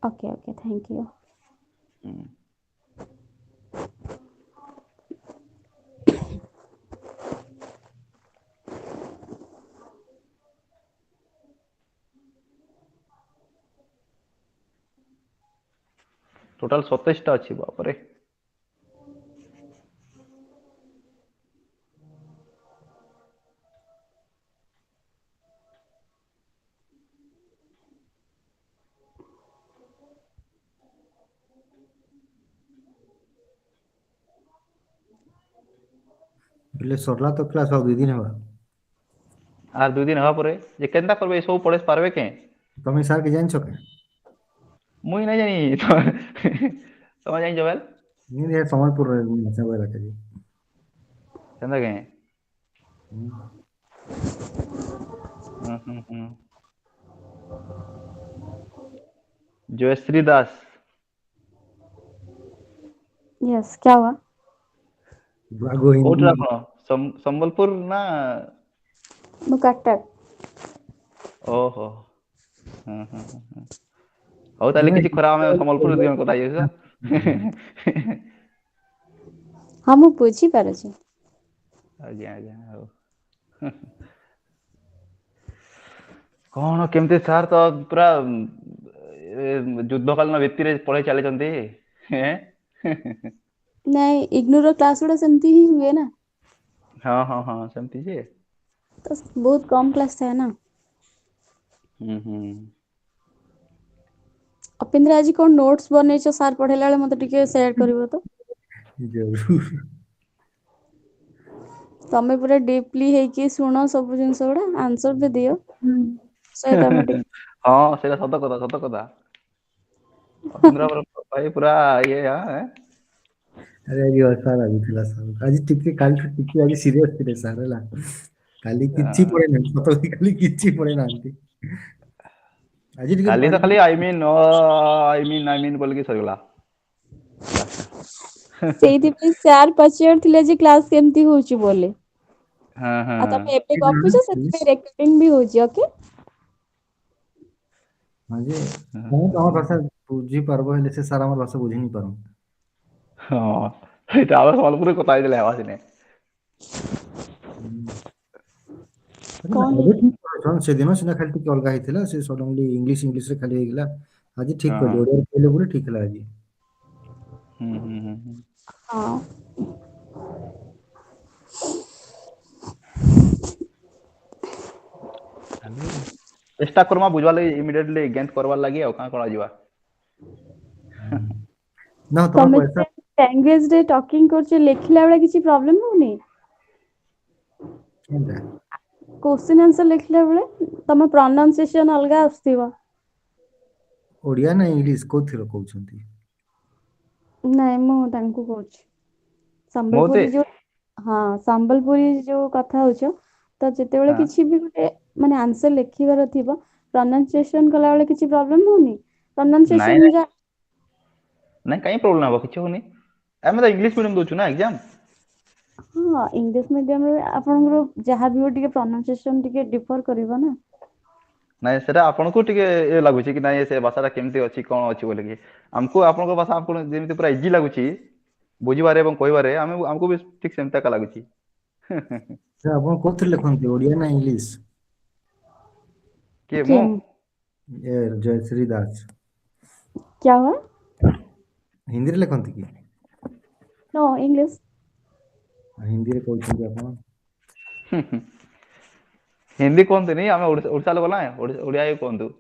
Okay okay thank you. Total 27ଟା ଅଛି, ବାପରେ। એટલે સરલા તો ક્લાસ આવ દીદી ને আর 2 দিন হওয়া পরে যে কেনতা করবে এসব পড়ে পারবে কে? તમે સાર કે જાણছো કે মুই নাই জানি তোমার জানি জবেল ની રે ସମ୍ବଲପୁର ରେ ଭାଷା ବହିଲା ଖାଲି କେନ୍ତା କେ जयश्री दास यस क्या हुआ? ଆଗ କୋଉଠି ହିନ୍ଦୀ ଆପଣ ସମ୍ବଲପୁର ନା ମୁଁ କଟକ। ଓହୋ ହଉ ତାହେଲେ କିଛି ଖରା ଆମେ ସମ୍ବଲପୁର ଦି ଜଣ କଥା ହେଇଯାଉଛ। ହଁ ମୁଁ ବୁଝିପାରୁଛି। ଆଜ୍ଞା ହଉ। କଣ କେମିତି ସାର୍ ତ ପୁରା ଯୁଦ୍ଧକାଳୀନ ଭିତ୍ତିରେ ପଢେଇ ଚାଲିଛନ୍ତି। ନାଇଁ ଇଗ୍ନୋର କ୍ଲାସ ଗୁଡା ସେମିତି ହିଁ ହୁଏ ନା। ହଁ ସେମିତି ଯେ। ତ ବହୁତ କମ କ୍ଲାସ ଥାଏ ନା। ହୁଁ। ଅପିନ୍ଦ୍ରା ଆଜି କଣ ନୋଟ୍ସ ବନେଇଛ ସାର୍ ପଢେଇଲା ବେଳେ ମତେ ଟିକେ ସେୟାର କରିବ ତ। ଜରୁର। ତମେ ପୁରା ଡିପଲି ହେଇକି ଶୁଣ ସବୁ ଜିନିଷ ଗୁଡା ଆନ୍ସର ବି ଦିଅ। ସହିତ ଆମେ ଟିକେ ହଁ ସେଇଟା ସତ କଥା। ଅପିନ୍ଦ୍ରା ଭାଇ ପୁରା ଇଏ ଆରେ ଆଜି ହସା ଲାଗୁଥିଲା ସାର୍ ଆଜି ଟିକେ କାଲିଠୁ ଟିକେ ଆଜି ସିରିୟସ ଥିଲେ ସାର୍ ହେଲା। କାଲି କିଛି ପଳେଇନାହିଁ ସତ କାଲି କିଛି ପଳେଇ ନାହାନ୍ତି। ଆଜି ଟିକେ କାଲି ତ ଆଜି ଖାଲି ଆଇ ମିନ୍ ବୋଲିକି ସରିଗଲା କ୍ଲାସ ଟା। ସେଇଥିପାଇଁ ସାର୍ ପଚାରିଥିଲେ ଯେ କ୍ଲାସ କେମିତି ହଉଛି ବୋଲି। ହଁ ଆଉ ତମେ ଏବେ ଗପୁଛ ସେଥିପାଇଁ ରେକର୍ଡିଂ ବି ହଉଛି ଓକେ। ହଁ ଯେ ମୁଁ ତମ ଭାଷା ବୁଝିପାରବ ହେଲେ ସେ ସାର୍ ଆମର ଭାଷା ବୁଝି ନି ପାରନ୍। ହଁ ସେଇଟା ଆମେ ସମ୍ବଲପୁରରେ କଥା ହେଇଥିଲେ ହେବା ସିନେ। କଣ ହେଇଛି? ସେଦିନ ସିନା ଖାଲି ଟିକେ ଅଲଗା ହେଇଥିଲା ସେ ସଡନଲି ଇଂଲିଶରେ ଖାଲି ହେଇଗଲା। ଆଜି ଠିକ ହଁ କହିଲେ ଓଡିଆରେ କହିଲେ ବୋଲି ଠିକ ହେଲା ଆଜି। ହୁଁ। ହଁ। ଚେଷ୍ଟା କରମା ବୁଝବାର ଲାଗି ଇମିଡିଏଟଲି ଗେନ୍ସ କରବାର ଲାଗି ଆଉ କାଁ କରାଯିବା। ନା ତମେ ତମେ ପଇସା ଲାଙ୍ଗୁଏଜରେ ଟକିଂ କରୁଛ ଲେଖିଲା ବେଳେ କିଛି ପ୍ରୋବ୍ଲେମ ହଉନି? କେନ୍ତା? କୋଶ୍ଚିନ୍ ଆନ୍ସର ଲେଖିଲା ବେଳେ ତମ ପ୍ରନାଉନ୍ସିଏସନ ଅଲଗା ଆସୁଥିବ। ଓଡିଆ ନା ଇଂଲିଶ କୋଉଥିର କହୁଛନ୍ତି? ନାଇଁ ମୁଁ ତାଙ୍କୁ କହୁଛି ମୋତେ ସମ୍ବଲପୁରୀ ଯୋଉ ହଁ ସମ୍ବଲପୁରୀ ଯୋଉ କଥା ହଉଛ ତ ଯେତେବେଳେ ହଁ କିଛି ବି ଗୋଟେ ମାନେ ଆନ୍ସର ଲେଖିବାର ଥିବ ପ୍ରନାଉନ୍ସିଏସନ କଲାବେଳେ କିଛି ପ୍ରୋବ୍ଲେମ ହଉନି? ନାଇଁ ପ୍ରନାଉନ୍ସିଏସନ ଯା ନାଇଁ କାଇଁ ପ୍ରୋବ୍ଲେମ ହବ କିଛି ହଉନି ଆମେ ତ ଇଂଲିଶ ମିଡିୟମ ଦଉଛୁ ନା ଏକ୍ଜାମ। ହଁ ଇଂଲିଶ ମିଡିୟମରେ ଆପଣଙ୍କର ଯାହାବି ହଉ ଟିକେ ପ୍ରନାଉନ୍ସିଏସନ ଟିକେ ଡିଫର କରିବ ନା। ନାଇଁ ସେଟା ଆପଣଙ୍କୁ ଟିକେ ଇଏ ଲାଗୁଛି କି ନାଇଁ ସେ ଭାଷାଟା କେମିତି ଅଛି କଣ ଅଛି ବୋଲିକି। ଆମକୁ ଆପଣଙ୍କ ଭାଷା ଆପଣ ଯେମିତି ପୁରା ଇଜି ଲାଗୁଛି ବୁଝିବାରେ ଏବଂ କହିବାରେ ଆମକୁ ବି ଠିକ ସେମିତି ଏକା ଲାଗୁଛି। ଆପଣ କୋଉଥିରେ ଲେଖନ୍ତି ଓଡିଆ ନା ଇଂଲିଶ? କିଏ କିଏ ମୁଁ? ଏ ଜୟଶ୍ରୀ ଦାସ। କ୍ୟା ହୁଆ? ହିନ୍ଦୀରେ ଲେଖନ୍ତି କି? No English. ହିନ୍ଦୀରେ କହୁଛନ୍ତି ଆପଣ। ହିନ୍ଦୀ କୁହନ୍ତିନି ଆମେ ଓଡିଶା ଲୋକ ନା ଓଡିଆ ହିଁ କୁହନ୍ତୁ।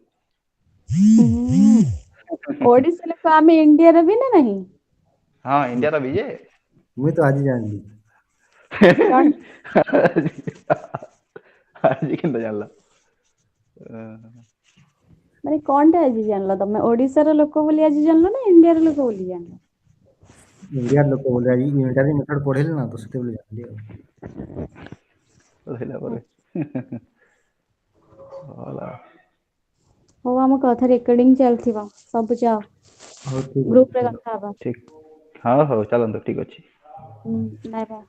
ଓଡିଶା ଲୋକ ଆମେ ଇଣ୍ଡିଆର ବି ନା ନାହିଁ? ହଁ ଇଣ୍ଡିଆର ବି ଯେ ମୁଇଁ ତ ଆଜି ଜାଣିଲି। କଣ ଆଜି କେନ୍ତା ଜାଣିଲ? ମାନେ କଣଟା ଆଜି ଜାଣିଲ ତମେ ଓଡିଶାର ଲୋକ ବୋଲି ଆଜି ଜାଣିଲ ନା ଇଣ୍ଡିଆର ଲୋକ ବୋଲି ଜାଣିଲ? ଇଣ୍ଡିଆର ଲୋକ ବୋଲି ଆଜି ଇଣ୍ଟରଭ୍ୟୁ ମେଥଡ ପଢେଇଲେ ନା ତ ସେତେବେଳେ ଜାଣିଲି ଆଉ। କହିଲା ପରେ ହେଲା। ହଉ ଆମ କଥା ରେକର୍ଡିଂ ଚାଲିଥିବ ସବୁ ଯାଅ ହଉ ଠିକ ଅଛି ଗ୍ରୁପରେ ଚାଲ। କଥା ହବା। ଠିକ ହଉ ଚାଲନ୍ତୁ ଠିକ ଅଛି। Bye bye.